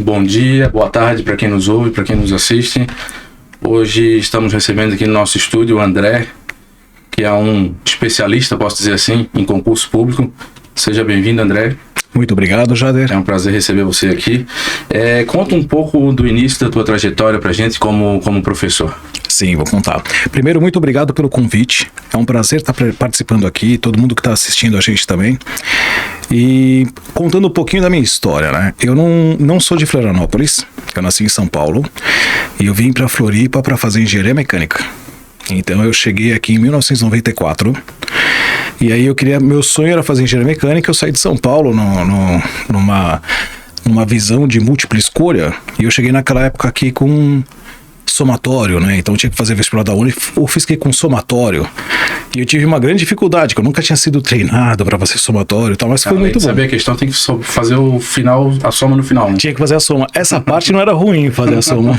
Bom dia, boa tarde para quem nos ouve, para quem nos assiste. Hoje estamos recebendo aqui no nosso estúdio o André, que é um especialista, posso dizer assim, em concurso público. Seja bem-vindo, André. Muito obrigado, Jader. É um prazer receber você aqui. Conta um pouco do início da tua trajetória para a gente como professor. Sim, vou contar. Primeiro, muito obrigado pelo convite. É um prazer estar participando aqui, todo mundo que está assistindo a gente também. E contando um pouquinho da minha história, né? Eu não sou de Florianópolis, eu nasci em São Paulo e eu vim para Floripa para fazer engenharia mecânica. Então eu cheguei aqui em 1994 e aí meu sonho era fazer engenharia mecânica. Eu saí de São Paulo numa visão de múltipla escolha e eu cheguei naquela época aqui com somatório, né? Então eu tinha que fazer vestibular da Uni, eu fiz com somatório. E eu tive uma grande dificuldade, que eu nunca tinha sido treinado para fazer somatório e tal, mas foi muito bom. Saber a questão, tem que fazer o final, a soma no final, né? Tinha que fazer a soma. Essa parte não era ruim fazer a soma.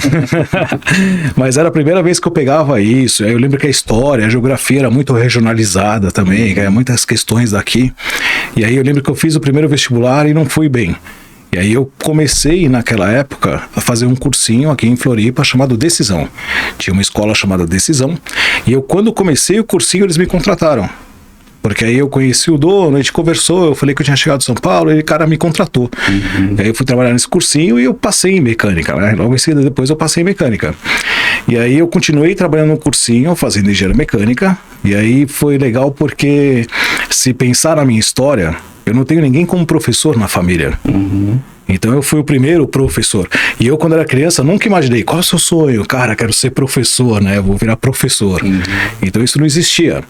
Mas era a primeira vez que eu pegava isso. Aí eu lembro que a história, a geografia era muito regionalizada também, que muitas questões daqui. E aí eu lembro que eu fiz o primeiro vestibular e não fui bem. E aí eu comecei naquela época a fazer um cursinho aqui em Floripa chamado Decisão. Tinha uma escola chamada Decisão. E eu, quando comecei o cursinho, eles me contrataram. Porque aí eu conheci o dono, a gente conversou, eu falei que eu tinha chegado de São Paulo, e o cara me contratou. E aí eu fui trabalhar nesse cursinho e eu passei em mecânica, né? Logo em seguida, depois eu passei em mecânica. E aí eu continuei trabalhando no cursinho, fazendo engenharia mecânica. E aí foi legal porque, se pensar na minha história, eu não tenho ninguém como professor na família. Então eu fui o primeiro professor. E eu, quando era criança, nunca imaginei, qual é o seu sonho? Cara, quero ser professor, né? Eu vou virar professor. Então isso não existia.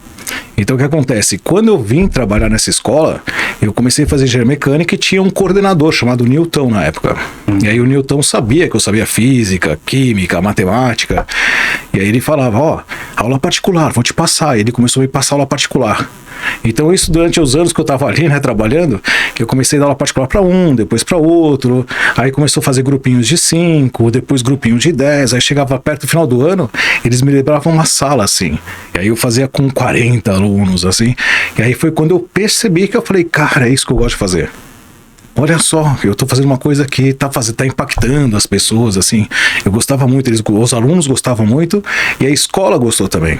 Então o que acontece? Quando eu vim trabalhar nessa escola, eu comecei a fazer engenharia mecânica e tinha um coordenador chamado Newton na época. E aí o Newton sabia que eu sabia física, química, matemática. E aí ele falava, aula particular, vou te passar. E ele começou a me passar aula particular. Então isso durante os anos que eu estava ali, né, trabalhando, que eu comecei a dar aula particular para um, depois para outro, aí começou a fazer grupinhos de 5, depois grupinho de 10, aí chegava perto do final do ano, eles me liberavam uma sala assim, e aí eu fazia com 40 alunos assim, e aí foi quando eu percebi que eu falei, cara, é isso que eu gosto de fazer. Olha só, eu tô fazendo uma coisa que tá impactando as pessoas, assim. Eu gostava muito, os alunos gostavam muito e a escola gostou também.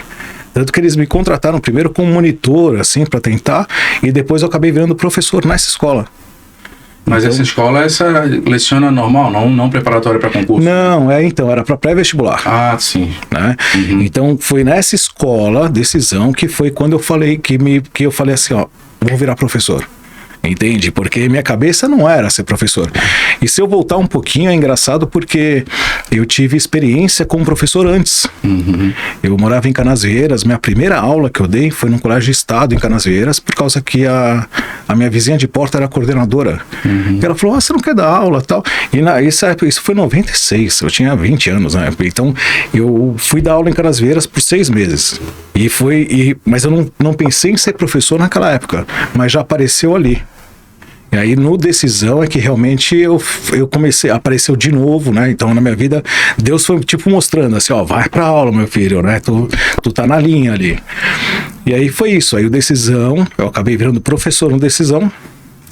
Tanto que eles me contrataram primeiro como monitor, assim, para tentar, e depois eu acabei virando professor nessa escola. Mas então, essa escola, leciona normal, não preparatória para concurso? Não, era para pré-vestibular. Ah, sim. Né? Então foi nessa escola, Decisão, que foi quando eu falei, que eu falei assim, vou virar professor. Entende? Porque minha cabeça não era ser professor. E se eu voltar um pouquinho, é engraçado porque eu tive experiência como professor antes. Eu morava em Canasvieiras, minha primeira aula que eu dei foi num colégio de estado em Canasvieiras, por causa que a minha vizinha de porta era coordenadora. E ela falou, você não quer dar aula tal? E isso foi em 96, eu tinha 20 anos, né? Então eu fui dar aula em Canasvieiras por 6 meses. Mas eu não pensei em ser professor naquela época, mas já apareceu ali. E aí no Decisão é que realmente eu comecei, apareceu de novo, né? Então na minha vida, Deus foi tipo mostrando assim, vai pra aula, meu filho, né? Tu tá na linha ali. E aí foi isso, aí o Decisão, eu acabei virando professor no Decisão.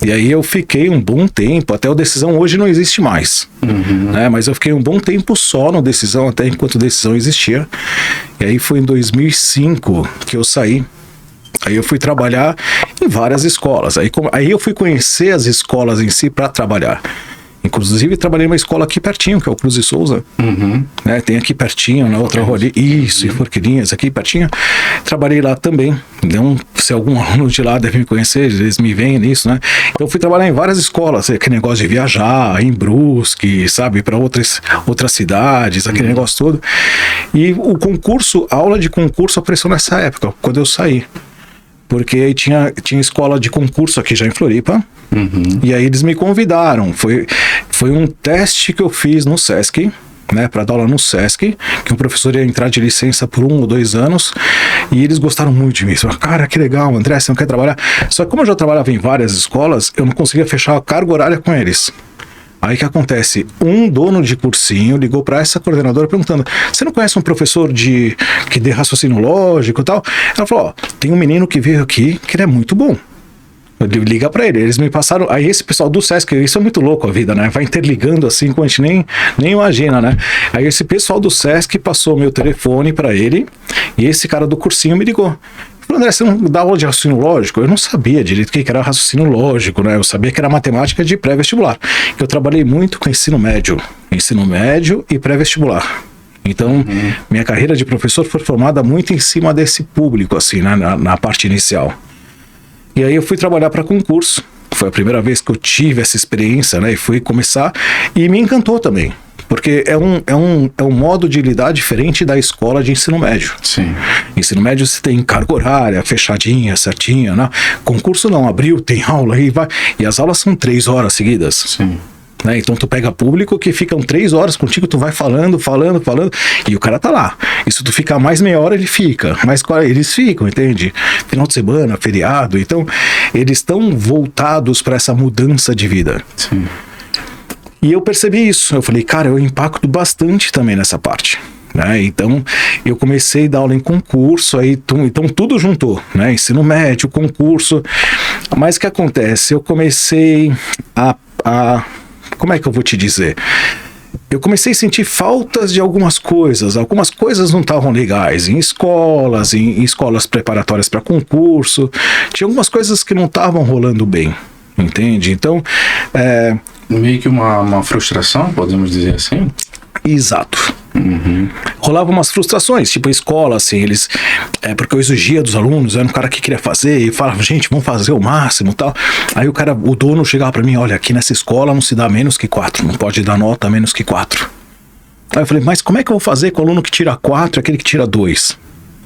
E aí eu fiquei um bom tempo, até o Decisão hoje não existe mais, né? Mas eu fiquei um bom tempo só no Decisão, até enquanto o Decisão existia. E aí foi em 2005 que eu saí. Aí eu fui trabalhar em várias escolas. Aí eu fui conhecer as escolas em si para trabalhar. Inclusive trabalhei numa escola aqui pertinho, que é o Cruz e Souza. Né? Tem aqui pertinho, na outra rua. Isso, em Forquilinhas, aqui pertinho. Trabalhei lá também. Então, se algum aluno de lá deve me conhecer, eles me veem nisso, né? Então eu fui trabalhar em várias escolas, aquele negócio de viajar, em Brusque, sabe, para outras cidades, aquele negócio todo. E o concurso, a aula de concurso apareceu nessa época, quando eu saí. Porque tinha escola de concurso aqui já em Floripa, e aí eles me convidaram. Foi um teste que eu fiz no Sesc, né, para dar aula no Sesc, que um professor ia entrar de licença por 1 ou 2 anos, e eles gostaram muito de mim. Falaram, cara, que legal, André, você não quer trabalhar? Só que como eu já trabalhava em várias escolas, eu não conseguia fechar a carga horária com eles. Aí o que acontece? Um dono de cursinho ligou para essa coordenadora perguntando, você não conhece um professor que dê raciocínio lógico e tal? Ela falou, tem um menino que veio aqui que ele é muito bom. Liga pra ele. Eles me passaram. Aí esse pessoal do Sesc, isso é muito louco a vida, né? Vai interligando assim, que a gente nem imagina, né? Aí esse pessoal do Sesc passou meu telefone pra ele e esse cara do cursinho me ligou. Falou, André, você não dá aula de raciocínio lógico? Eu não sabia direito o que era raciocínio lógico, né? Eu sabia que era matemática de pré-vestibular. Eu trabalhei muito com ensino médio e pré-vestibular. Então, minha carreira de professor foi formada muito em cima desse público, assim, né? na parte inicial. E aí eu fui trabalhar para concurso. Foi a primeira vez que eu tive essa experiência, né? E fui começar. E me encantou também. Porque é um modo de lidar diferente da escola de ensino médio. Sim. Ensino médio você tem carga horária, fechadinha, certinha, né? Concurso não, abriu, tem aula e vai. E as aulas são 3 horas seguidas. Sim. Né? Então tu pega público que ficam 3 horas contigo, tu vai falando, e o cara tá lá. E se tu ficar mais meia hora, ele fica. Mas eles ficam, entende? Final de semana, feriado. Então, eles estão voltados para essa mudança de vida. Sim. E eu percebi isso. Eu falei, cara, eu impacto bastante também nessa parte. Né? Então, eu comecei a dar aula em concurso, aí, então tudo juntou, né? Ensino médio, concurso. Mas o que acontece? Eu comecei a como é que eu vou te dizer? Eu comecei a sentir faltas de algumas coisas não estavam legais, em escolas preparatórias para concurso, tinha algumas coisas que não estavam rolando bem, entende? Então, meio que uma frustração, podemos dizer assim? Exato. Rolava umas frustrações, tipo a escola, assim, eles... porque eu exigia dos alunos, era um cara que queria fazer, e falava, gente, vamos fazer o máximo e tal. Aí o dono chegava pra mim, olha, aqui nessa escola não se dá menos que 4, não pode dar nota menos que 4. Aí eu falei, mas como é que eu vou fazer com o aluno que tira 4 e aquele que tira 2?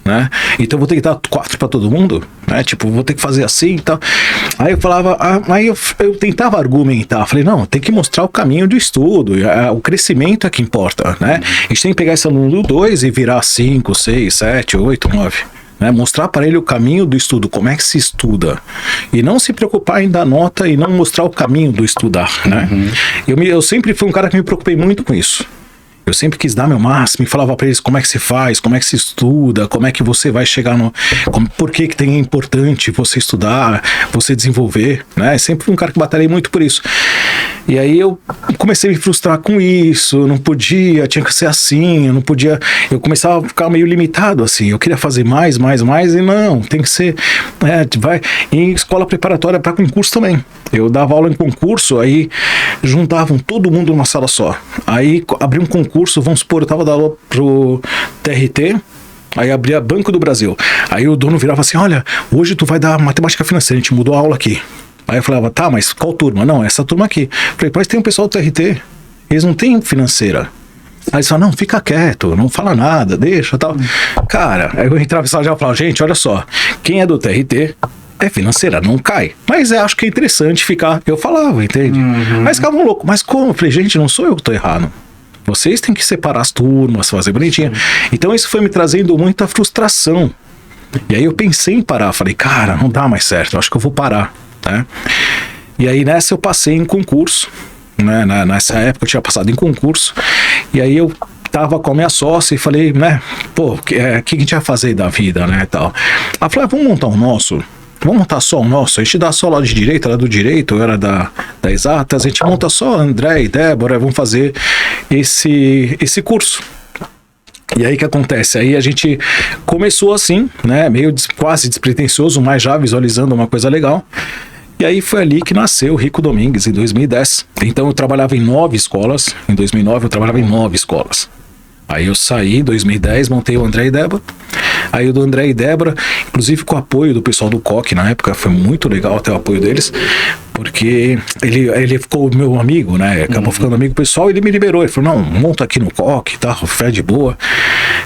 Né? Então eu vou ter que dar 4 para todo mundo, né? Tipo, vou ter que fazer assim e tal. Aí eu falava, aí eu tentava argumentar, falei, não, tem que mostrar o caminho do estudo, o crescimento é que importa, né? A gente tem que pegar esse aluno do 2 e virar 5, 6, 7, 8, 9. Né? Mostrar para ele o caminho do estudo, como é que se estuda. E não se preocupar em dar nota e não mostrar o caminho do estudar, né? Eu sempre fui um cara que me preocupei muito com isso. Eu sempre quis dar meu máximo e falava para eles como é que se faz, como é que se estuda, como é que você vai chegar por que é importante você estudar, você desenvolver, né? Sempre fui um cara que batalhei muito por isso. E aí eu comecei a me frustrar com isso, não podia, tinha que ser assim, eu não podia, eu começava a ficar meio limitado assim, eu queria fazer mais, e não, tem que ser, vai em escola preparatória para concurso também. Eu dava aula em concurso, aí juntavam todo mundo numa sala só. Aí abria um concurso, vamos supor, eu tava dando aula pro TRT, aí abria Banco do Brasil. Aí o dono virava assim, olha, hoje tu vai dar matemática financeira, a gente mudou a aula aqui. Aí eu falava, tá, mas qual turma? Não, essa turma aqui. Eu falei, mas tem um pessoal do TRT, eles não têm financeira. Aí eles falaram, não, fica quieto, não fala nada, deixa, tal. Cara, aí eu entrava em sala e falava, gente, olha só, quem é do TRT é financeira, não cai. Mas acho que é interessante ficar, eu falava, entende? Mas ficavam loucos, mas como? Eu falei, gente, não sou eu que tô errado. Vocês têm que separar as turmas, fazer bonitinho. Então isso foi me trazendo muita frustração. E aí eu pensei em parar, falei, cara, não dá mais certo, eu acho que eu vou parar. Né? E aí nessa eu passei em concurso, né? Nessa época eu tinha passado em concurso, e aí eu tava com a minha sócia e falei, né, pô, que a gente vai fazer da vida, né, tal. Ela falou, vamos montar o nosso, vamos montar só o nosso, a gente dá só lá de direito, ela é do direito, eu era da exatas, a gente monta só André e Débora, vamos fazer esse curso. E aí o que acontece? Aí a gente começou assim, né, meio quase despretensioso, mas já visualizando uma coisa legal. E aí foi ali que nasceu o Rico Domingues, em 2010. Então eu trabalhava em 9 escolas, em 2009 eu trabalhava em 9 escolas. Aí eu saí em 2010, montei o André e Débora. Aí o do André e Débora, inclusive com o apoio do pessoal do COC na época, foi muito legal até o apoio deles, porque ele ficou meu amigo, né? Acabou ficando amigo do pessoal, ele me liberou. Ele falou, não, monta aqui no COC, tá? Fé de boa.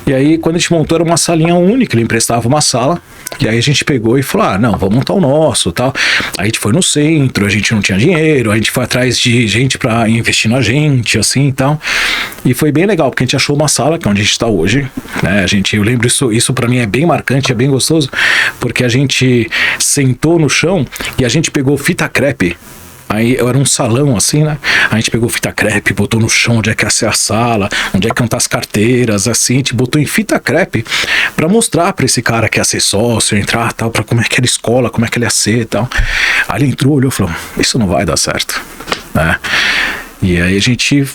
E aí, quando a gente montou, era uma salinha única, ele emprestava uma sala. E aí a gente pegou e falou, não, vamos montar o nosso, tal. Aí a gente foi no centro, a gente não tinha dinheiro, a gente foi atrás de gente pra investir na gente, assim, e tal. E foi bem legal, porque a gente achou uma sala, que é onde a gente tá hoje, né? Eu lembro isso pra mim é bem marcante, é bem gostoso, porque a gente sentou no chão e a gente pegou fita crepe. Aí era um salão assim, né? A gente pegou fita crepe, botou no chão onde é que ia ser a sala, onde é que iam estar as carteiras, assim, a gente botou em fita crepe pra mostrar pra esse cara que ia ser sócio, entrar, tal, pra como é que era a escola, como é que ele ia ser e tal. Aí ele entrou, olhou e falou, isso não vai dar certo, né? E aí a gente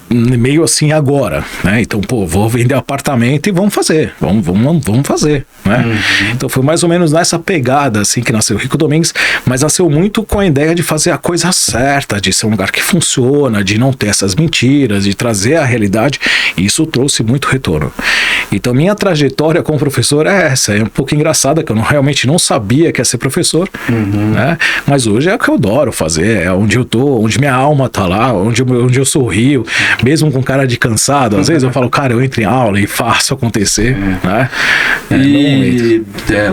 meio assim agora, né? Então, pô, vou vender apartamento e vamos fazer, vamos fazer, né? Então foi mais ou menos nessa pegada assim que nasceu o Rico Domingues, mas nasceu muito com a ideia de fazer a coisa certa, de ser um lugar que funciona, de não ter essas mentiras, de trazer a realidade, e isso trouxe muito retorno. Então minha trajetória como professor é essa, é um pouco engraçada, que eu realmente não sabia que ia ser professor, né? Mas hoje é o que eu adoro fazer, é onde eu tô, onde minha alma tá lá, onde eu sorrio, mesmo com cara de cansado. Às vezes eu falo, cara, eu entro em aula e faço acontecer, né?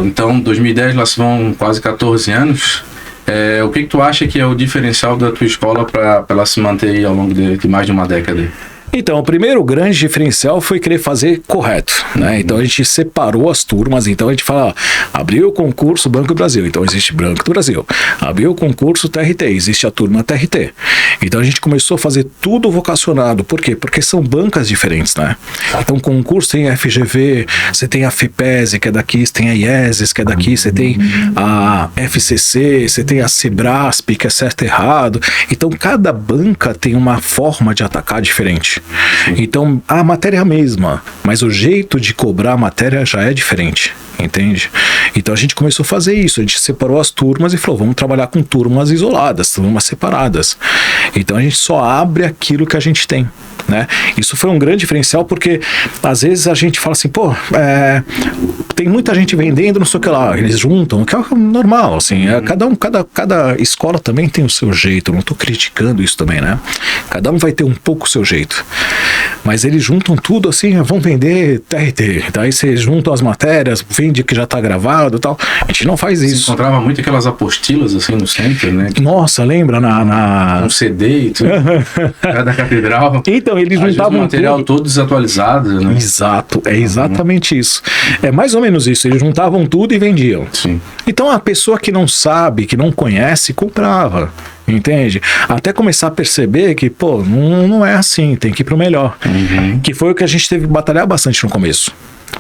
Então, 2010, lá se vão quase 14 anos. O que tu acha que é o diferencial da tua escola para ela se manter aí ao longo de mais de uma década? Então, o primeiro grande diferencial foi querer fazer correto, né? Então a gente separou as turmas, então a gente fala, ó, abriu o concurso Banco do Brasil, então existe Banco do Brasil. Abriu o concurso TRT, existe a turma TRT. Então a gente começou a fazer tudo vocacionado. Por quê? Porque são bancas diferentes, né? Então o concurso tem a FGV, você tem a FIPESE, que é daqui, você tem a IESES, que é daqui, você tem a FCC, você tem a Sebrasp, que é certo e errado. Então cada banca tem uma forma de atacar diferente. Então a matéria é a mesma, mas o jeito de cobrar a matéria já é diferente, entende? Então a gente começou a fazer isso, a gente separou as turmas e falou, vamos trabalhar com turmas isoladas, turmas separadas. Então a gente só abre aquilo que a gente tem, né? Isso foi um grande diferencial, porque às vezes a gente fala assim, pô, tem muita gente vendendo, não sei o que lá, eles juntam, que é normal, assim, cada escola também tem o seu jeito, não estou criticando isso também, né? Cada um vai ter um pouco o seu jeito, mas eles juntam tudo assim, vão vender TRT, daí você junta as matérias, vende que já está gravado e tal, a gente não faz isso. Você encontrava muito aquelas apostilas assim no centro, né? Nossa, lembra um CD e tudo, da catedral. Então, eles juntavam o material todo desatualizado, né? Exato, é exatamente isso. É mais ou menos isso, eles juntavam tudo e vendiam. Sim. Então a pessoa que não sabe, que não conhece, comprava, entende? Até começar a perceber que, pô, não é assim, tem que ir pro melhor. Que foi o que a gente teve que batalhar bastante no começo.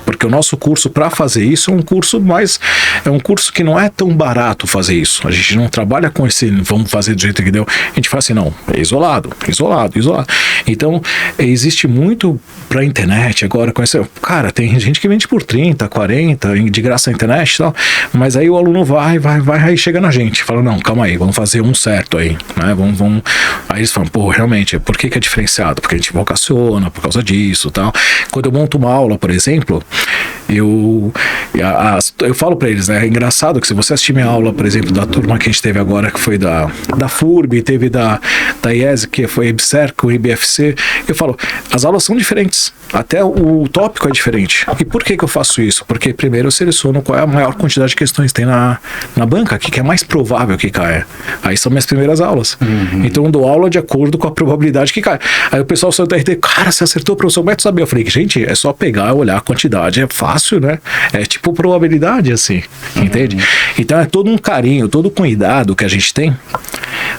Porque o nosso curso, para fazer isso, é um curso que não é tão barato fazer isso. A gente não trabalha com esse, vamos fazer do jeito que deu. A gente fala assim, não, é isolado. Então, existe muito pra internet agora com essa. Cara, tem gente que vende por 30, 40, de graça na internet e tal, mas aí o aluno vai, aí chega na gente, fala, não, calma aí, vamos fazer um certo aí, né? Vamos. Aí eles falam, pô, realmente, por que é diferenciado? Porque a gente vocaciona por causa disso e tal. Quando eu monto uma aula, por exemplo, eu falo pra eles, né? É engraçado que se você assistir minha aula, por exemplo, da turma que a gente teve agora, que foi da FURB, teve da IES, que foi EBSER, com o IBFC, eu falo, as aulas são diferentes, até o tópico é diferente. E por que eu faço isso? Porque primeiro eu seleciono qual é a maior quantidade de questões que tem na banca, que é mais provável que caia. Aí são minhas primeiras aulas. Então eu dou aula de acordo com a probabilidade que cai. Aí o pessoal saiu do RT, cara, você acertou, professor, como é que tu sabia? Eu falei, gente, é só pegar, olhar a quantidade, é fácil, né? É tipo probabilidade, assim, entende? Então é todo um carinho, todo um cuidado que a gente tem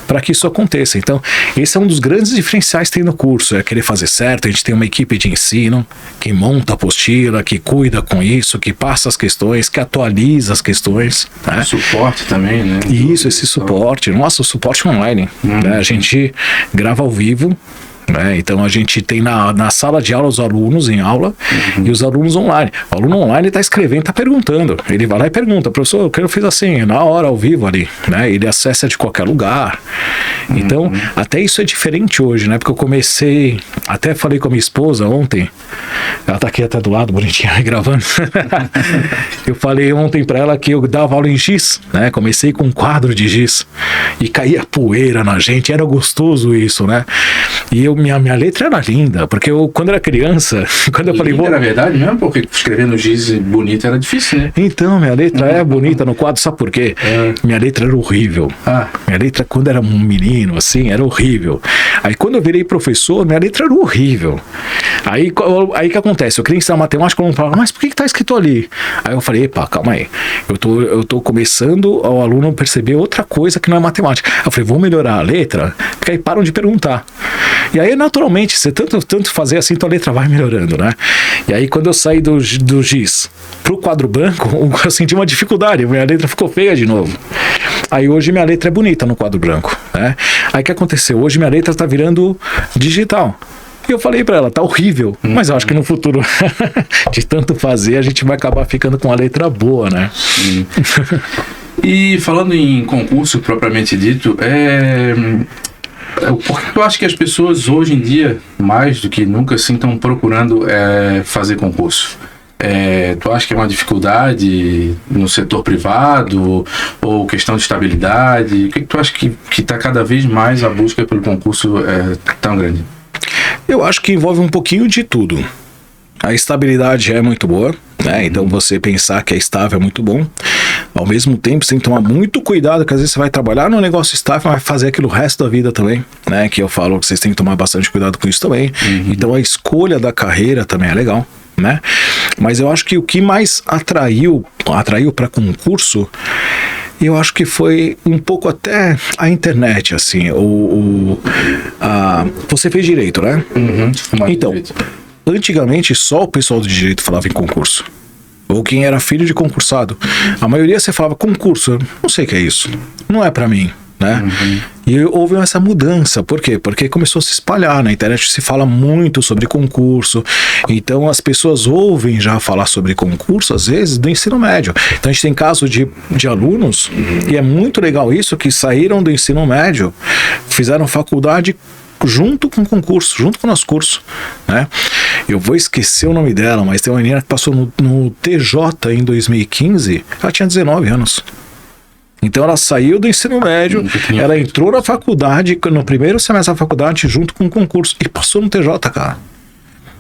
para que isso aconteça. Então, esse é um dos grandes diferenciais que tem no curso, é querer fazer certo. A gente tem uma equipe de ensino que monta a apostila, que cuida com isso, que passa as questões, que atualiza as questões, né? Suporte também, né? Isso, esse suporte. Nossa, o suporte online, né? A gente grava ao vivo, né? Então a gente tem na sala de aula os alunos em aula e os alunos online. O aluno online está escrevendo, está perguntando. Ele vai lá e pergunta, professor, o que eu fiz assim, na hora, ao vivo ali, né? Ele acessa de qualquer lugar. Então, até isso é diferente hoje, né? Porque eu comecei, até falei com a minha esposa ontem, ela tá aqui até do lado, bonitinha, gravando. Eu falei ontem para ela que eu dava aula em giz, né? Comecei com um quadro de giz e caía poeira na gente, era gostoso isso, né? E minha letra era linda, porque quando era criança, quando eu falei... Era verdade mesmo? Porque escrever no giz bonito era difícil, né? Então, minha letra é bonita no quadro, sabe por quê? Minha letra era horrível. Minha letra, quando era um menino, assim, era horrível. Aí quando eu virei professor, minha letra era horrível. Aí que acontece? Eu queria ensinar matemática, o aluno falava, mas por que tá escrito ali? Aí eu falei, epa, calma aí. Eu tô começando ao aluno perceber outra coisa que não é matemática. Eu falei, vou melhorar a letra, porque aí param de perguntar. E aí, naturalmente, você tanto fazer assim, tua letra vai melhorando, né? E aí, quando eu saí do giz pro quadro branco, eu senti uma dificuldade, minha letra ficou feia de novo. Aí hoje minha letra é bonita no quadro branco, né? Aí o que aconteceu? Hoje minha letra tá virando digital. E eu falei pra ela, tá horrível, mas eu acho que no futuro, de tanto fazer, a gente vai acabar ficando com uma letra boa, né? E falando em concurso propriamente dito, porque eu acho que as pessoas hoje em dia, mais do que nunca, assim, estão procurando fazer concurso. Tu acha que é uma dificuldade no setor privado ou questão de estabilidade? O que tu acha que está cada vez mais a busca pelo concurso tão grande? Eu acho que envolve um pouquinho de tudo. A estabilidade é muito boa, né? Então você pensar que é estável é muito bom. Ao mesmo tempo, você tem que tomar muito cuidado, porque às vezes você vai trabalhar num negócio estável, mas vai fazer aquilo o resto da vida também, né? Que eu falo que vocês têm que tomar bastante cuidado com isso também. Então a escolha da carreira também é legal, né? Mas eu acho que o que mais atraiu para concurso, eu acho que foi um pouco até a internet, assim. Você fez direito, né? Então, antigamente só o pessoal do direito falava em concurso. Ou quem era filho de concursado. A maioria você falava concurso, não sei o que é isso. Não é pra mim, né? E houve essa mudança. Por quê? Porque começou a se espalhar. Na internet se fala muito sobre concurso. Então as pessoas ouvem já falar sobre concurso, às vezes, do ensino médio. Então a gente tem casos de alunos, e é muito legal isso, que saíram do ensino médio, fizeram faculdade junto com o concurso, junto com o nosso curso, né? Eu vou esquecer o nome dela, mas tem uma menina que passou no TJ em 2015, ela tinha 19 anos. Então ela saiu do ensino médio, ela entrou na faculdade, no primeiro semestre da faculdade, junto com o concurso, e passou no TJ, cara.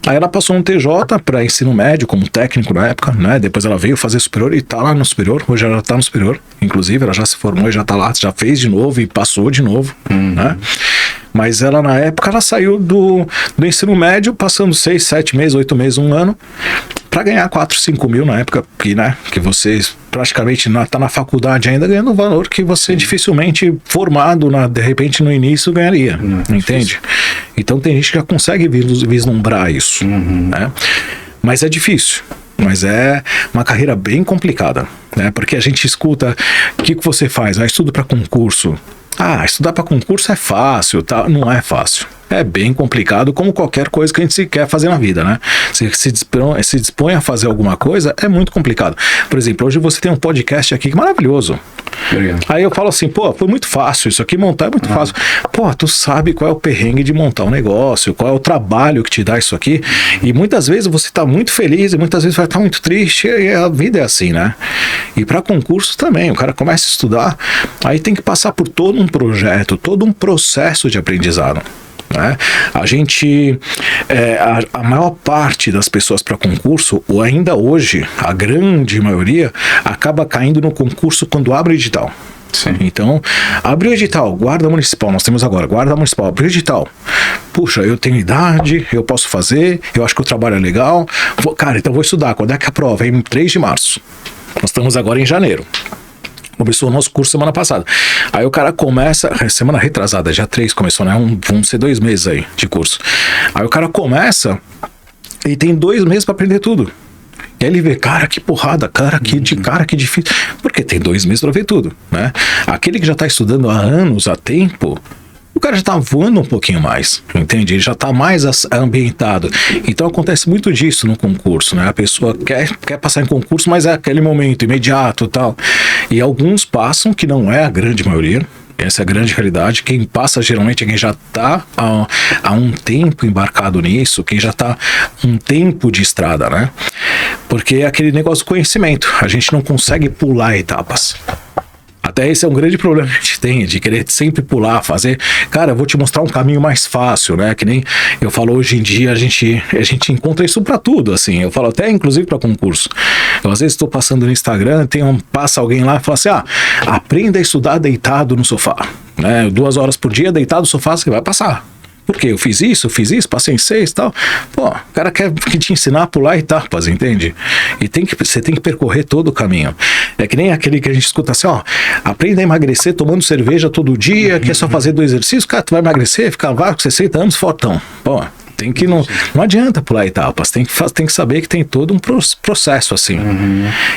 Aí ela passou no TJ para ensino médio, como técnico na época, né? Depois ela veio fazer superior e tá lá no superior. Hoje ela tá no superior, inclusive, ela já se formou e já tá lá, já fez de novo e passou de novo, né? Mas ela, na época, ela saiu do ensino médio, passando 6, 7 meses, 8 meses, 1 ano, para ganhar 4, 5 mil na época, que você praticamente tá na faculdade ainda ganhando o valor que você dificilmente formado, de repente, no início, ganharia, entende? Então tem gente que já consegue vislumbrar isso, né? Mas é difícil. Mas é uma carreira bem complicada, né? Porque a gente escuta, o que você faz? Estudo para concurso. Estudar para concurso é fácil, tá? Não é fácil. É bem complicado, como qualquer coisa que a gente quer fazer na vida, né? Se dispõe a fazer alguma coisa, é muito complicado. Por exemplo, hoje você tem um podcast aqui que é maravilhoso. Obrigado. Aí eu falo assim, foi muito fácil, isso aqui montar é muito fácil. Tu sabe qual é o perrengue de montar um negócio, qual é o trabalho que te dá isso aqui, e muitas vezes você tá muito feliz e muitas vezes vai estar muito triste, e a vida é assim, né? E para concurso também, o cara começa a estudar, aí tem que passar por todo um projeto, todo um processo de aprendizado. Né? A gente, a maior parte das pessoas para concurso, ou ainda hoje, a grande maioria, acaba caindo no concurso quando abre o edital. Sim. Então, abre o edital, guarda municipal, nós temos agora, guarda municipal, abre o edital. Puxa, eu tenho idade, eu posso fazer, eu acho que o trabalho é legal. Então vou estudar, quando é que a prova? É em 3 de março. Nós estamos agora em janeiro. Começou o nosso curso semana passada. Aí o cara começa, semana retrasada, já 3 começou, né? Vão ser 2 meses aí de curso. Aí o cara começa e tem 2 meses para aprender tudo. E aí ele vê, cara, que porrada, cara, que difícil. Porque tem 2 meses para ver tudo, né? Aquele que já tá estudando há anos, há tempo, o cara já tá voando um pouquinho mais, entende? Ele já tá mais ambientado. Então acontece muito disso no concurso, né? A pessoa quer passar em concurso, mas é aquele momento imediato e tal. E alguns passam, que não é a grande maioria. Essa é a grande realidade. Quem passa geralmente é quem já está há um tempo embarcado nisso, quem já está um tempo de estrada, né? Porque é aquele negócio do conhecimento. A gente não consegue pular etapas. Até esse é um grande problema que a gente tem, de querer sempre pular, fazer. Cara, eu vou te mostrar um caminho mais fácil, né? Que nem eu falo hoje em dia, a gente encontra isso pra tudo, assim. Eu falo até, inclusive, pra concurso. Eu, às vezes, estou passando no Instagram, passa alguém lá e fala assim: aprenda a estudar deitado no sofá. Né? 2 horas por dia, deitado no sofá, você vai passar. Por quê? Eu fiz isso, passei em 6 e tal. Pô, o cara quer te ensinar a pular etapas, entende? E você tem que percorrer todo o caminho. É que nem aquele que a gente escuta assim, aprenda a emagrecer tomando cerveja todo dia, que é só fazer 2 exercícios, cara, tu vai emagrecer, ficar com 60 anos fortão. Pô, não adianta pular etapas, tem que saber que tem todo um processo assim.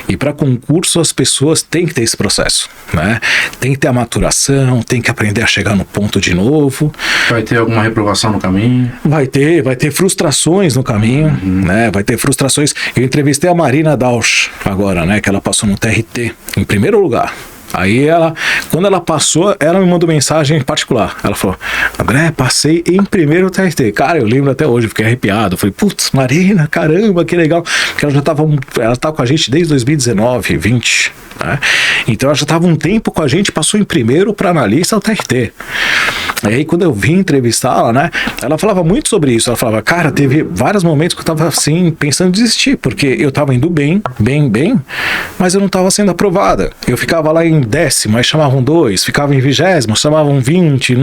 E para concurso as pessoas têm que ter esse processo, né? Tem que ter a maturação, tem que aprender a chegar no ponto de novo. Vai ter alguma reprovação no caminho? Vai ter frustrações no caminho, né? Vai ter frustrações. Eu entrevistei a Marina Dausch agora, né? Que ela passou no TRT em primeiro lugar. Aí quando ela passou, ela me mandou mensagem em particular. Ela falou: André, passei em primeiro TRT. Cara, eu lembro até hoje, fiquei arrepiado. Falei: putz, Marina, caramba, que legal. Porque ela tá com a gente desde 2019, 20. Né? Então ela já estava um tempo com a gente, passou em primeiro para analista do TRT. E aí quando eu vim entrevistá-la, né, ela falava muito sobre isso. Ela falava: cara, teve vários momentos que eu tava assim, pensando em desistir, porque eu tava indo bem, mas eu não tava sendo aprovada. Eu ficava lá em 10º, aí chamavam 2, ficava em 20º, chamavam 20,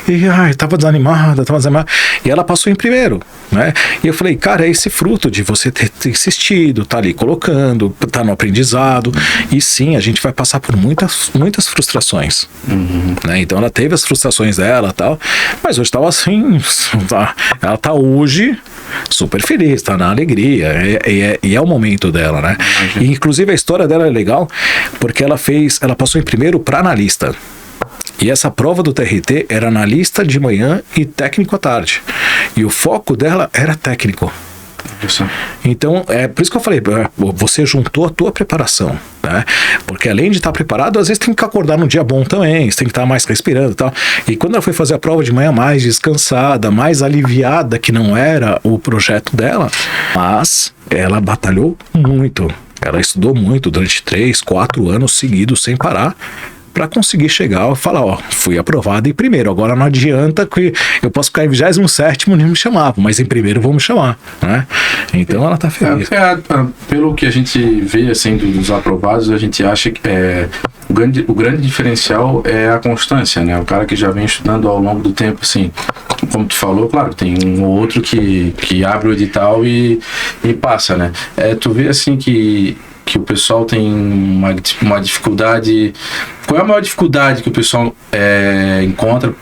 e tava desanimada. E ela passou em primeiro, né? E eu falei: cara, é esse fruto de você ter insistido, tá ali colocando, tá no aprendizado. E sim, a gente vai passar por muitas frustrações, né? Então ela teve as frustrações dela e tal, mas hoje tava assim, ela tá hoje super feliz, tá na alegria, e é o momento dela, né? E inclusive a história dela é legal, porque ela passou em primeiro para analista. E essa prova do TRT era analista de manhã e técnico à tarde. E o foco dela era técnico. Isso. Então, é por isso que eu falei, você juntou a tua preparação, né? Porque além de estar preparado, às vezes tem que acordar num dia bom também, você tem que estar mais respirando e tal. E quando ela foi fazer a prova de manhã, mais descansada, mais aliviada, que não era o projeto dela, mas ela batalhou muito. Ela estudou muito durante 3, 4 anos seguidos, sem parar, para conseguir chegar e falar: fui aprovado em primeiro, agora não adianta que eu posso ficar em 27º, não me chamavam, mas em primeiro vão me chamar, né? Então ela tá feliz. Pelo que a gente vê, assim, dos aprovados, a gente acha que o grande diferencial é a constância, né? O cara que já vem estudando ao longo do tempo, assim, como tu falou, claro, tem um ou outro que abre o edital e passa, né? Tu vê, assim, que o pessoal tem uma dificuldade. Qual é a maior dificuldade que o pessoal encontra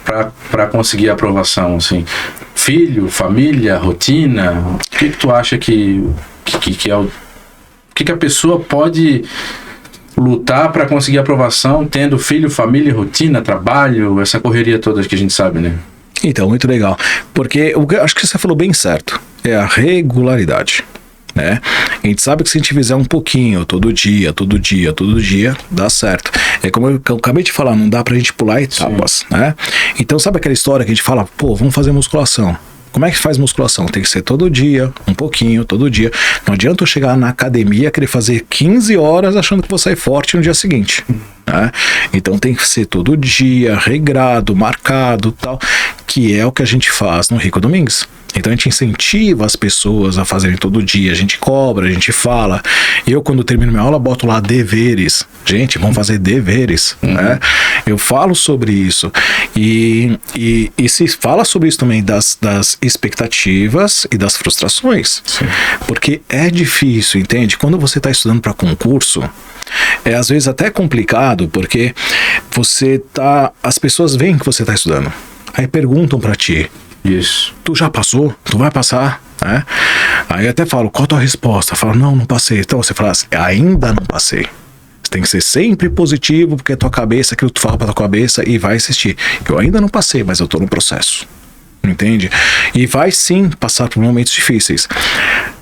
para conseguir a aprovação? Assim? Filho, família, rotina? O que tu acha que é o que a pessoa pode lutar para conseguir a aprovação, tendo filho, família, rotina, trabalho, essa correria toda que a gente sabe, né? Então, muito legal. Porque eu acho que você falou bem certo. É a regularidade. Né? A gente sabe que se a gente fizer um pouquinho, todo dia, dá certo. É como eu acabei de falar, não dá pra gente pular etapas, né? Então sabe aquela história que a gente fala: vamos fazer musculação. Como é que faz musculação? Tem que ser todo dia, um pouquinho, todo dia. Não adianta eu chegar na academia, querer fazer 15 horas achando que vou sair forte no dia seguinte, né? Então tem que ser todo dia, regrado, marcado, tal, que é o que a gente faz no Rico Domingues. Então a gente incentiva as pessoas a fazerem todo dia, a gente cobra, a gente fala. Eu, quando termino minha aula, boto lá deveres. Gente, vamos fazer deveres, né? Eu falo sobre isso. E se fala sobre isso também das expectativas e das frustrações. Sim. Porque é difícil, entende? Quando você está estudando para concurso, é às vezes até complicado, porque as pessoas veem que você está estudando. Aí perguntam para ti: isso, tu já passou? Tu vai passar? Né? Aí eu até falo: qual a tua resposta? Fala: não passei. Então você fala assim: ainda não passei. Você tem que ser sempre positivo, porque é tua cabeça, aquilo que tu fala pra tua cabeça, e vai insistir. Eu ainda não passei, mas eu tô no processo. Entende? E vai sim passar por momentos difíceis.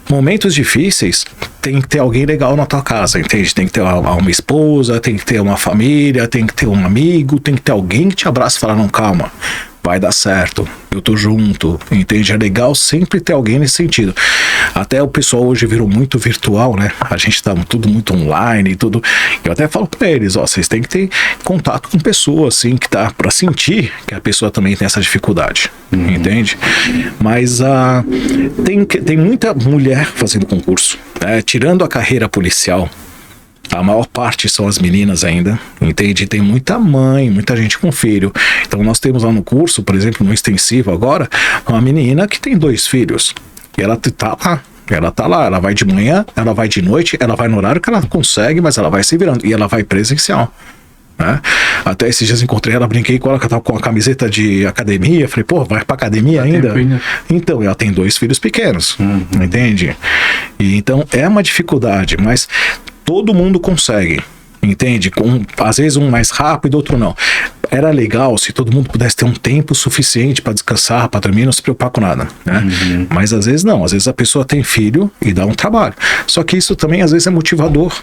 Momentos difíceis, tem que ter alguém legal na tua casa, entende? Tem que ter uma esposa, tem que ter uma família, tem que ter um amigo, tem que ter alguém que te abraça e fala: não, calma, vai dar certo, eu tô junto, entende? É legal sempre ter alguém nesse sentido. Até o pessoal hoje virou muito virtual, né? A gente tá tudo muito online e tudo. Eu até falo pra eles, ó, vocês têm que ter contato com pessoas, assim, que tá pra sentir que a pessoa também tem essa dificuldade, entende? Mas tem muita mulher fazendo concurso, né? Tirando a carreira policial, a maior parte são as meninas ainda, entende? Tem muita mãe, muita gente com filho. Então nós temos lá no curso, por exemplo, no extensivo agora, uma menina que tem 2 filhos. E ela tá lá. Ela tá lá, ela vai de manhã, ela vai de noite, ela vai no horário que ela consegue, mas ela vai se virando. E ela vai presencial, né? Até esses dias encontrei ela, brinquei com ela, que ela tava com a camiseta de academia. Falei, pô, vai pra academia ainda? Então, ela tem 2 filhos pequenos, entende? E então é uma dificuldade, mas todo mundo consegue, entende? Às vezes um mais rápido, outro não. Era legal se todo mundo pudesse ter um tempo suficiente para descansar, para dormir, não se preocupar com nada, né? Mas às vezes não, às vezes a pessoa tem filho e dá um trabalho. Só que isso também às vezes é motivador,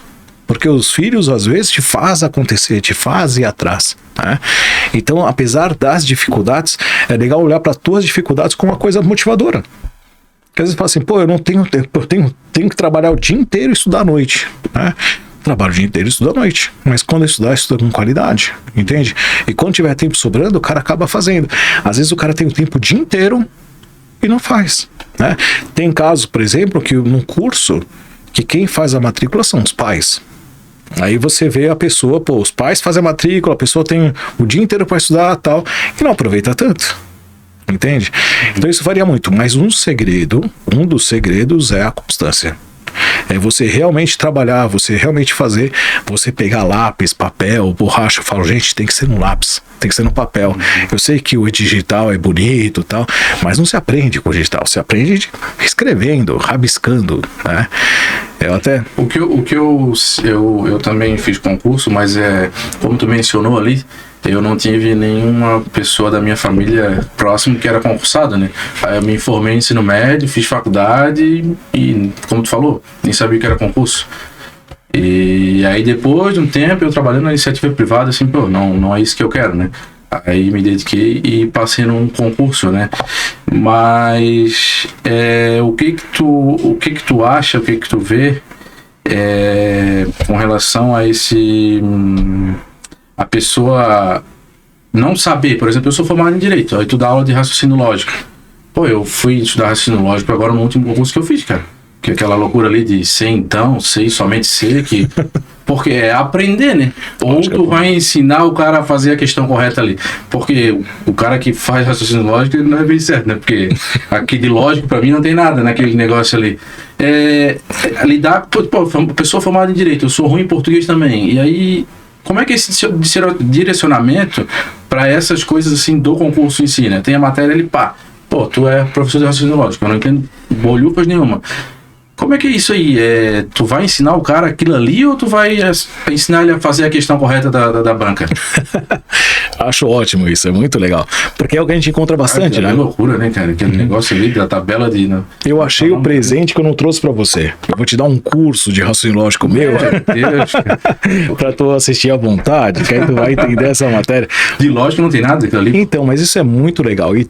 porque os filhos às vezes te faz acontecer, te faz ir atrás, né? Então, apesar das dificuldades, é legal olhar para as tuas dificuldades como uma coisa motivadora. Porque às vezes fala assim, pô, eu não tenho tempo, eu tenho que trabalhar o dia inteiro e estudar à noite, né? Trabalho o dia inteiro e estudo à noite, mas quando eu estudar, estuda com qualidade, entende? E quando tiver tempo sobrando, o cara acaba fazendo. Às vezes o cara tem o tempo o dia inteiro e não faz, né? Tem casos, por exemplo, que num curso, que quem faz a matrícula são os pais. Aí você vê a pessoa, pô, os pais fazem a matrícula, a pessoa tem o dia inteiro para estudar e tal, e não aproveita tanto, entende? Então isso varia muito, mas um dos segredos é a constância. É você realmente trabalhar, você realmente fazer, você pegar lápis, papel, borracha. Eu falo, gente, tem que ser no lápis, tem que ser no papel. Eu sei que o digital é bonito e tal, mas não se aprende com o digital, se aprende escrevendo, rabiscando, né? O que eu também fiz concurso, mas como tu mencionou ali, eu não tive nenhuma pessoa da minha família próxima que era concursada, né? Aí eu me formei em ensino médio, fiz faculdade e, como tu falou, nem sabia que era concurso. E aí depois de um tempo eu trabalhando na iniciativa privada, assim, pô, não é isso que eu quero, né? Aí me dediquei e passei num concurso, né? Mas o que que tu acha, o que que tu vê com relação a a pessoa não saber? Por exemplo, eu sou formado em Direito, aí tu dá aula de raciocínio lógico. Pô, eu fui estudar raciocínio lógico agora no último concurso que eu fiz, cara. Que aquela loucura ali de ser então, sei, somente ser, que... Porque é aprender, né? Ou tu vai ensinar o cara a fazer a questão correta ali. Porque o cara que faz raciocínio lógico, ele não é bem certo, né? Porque aqui de lógico, pra mim, não tem nada naquele negócio ali. Lidar... Pô, pessoa formada em Direito, eu sou ruim em português também. E aí... Como é que é esse direcionamento para essas coisas assim do concurso em si, né? Tem a matéria ali, pá. Pô, tu é professor de raciocínio lógico, eu não entendo bolhufas nenhuma. Como é que é isso aí? Tu vai ensinar o cara aquilo ali ou tu vai ensinar ele a fazer a questão correta da banca? Acho ótimo isso, é muito legal. Porque é o que a gente encontra bastante, né? É loucura, né, cara? Aquele negócio ali da tabela de... Né? Eu achei o presente que eu não trouxe pra você. Eu vou te dar um curso de raciocínio lógico meu. Deus, pra tu assistir à vontade, que aí tu vai entender essa matéria. De lógico não tem nada daquilo ali? Então, mas isso é muito legal. E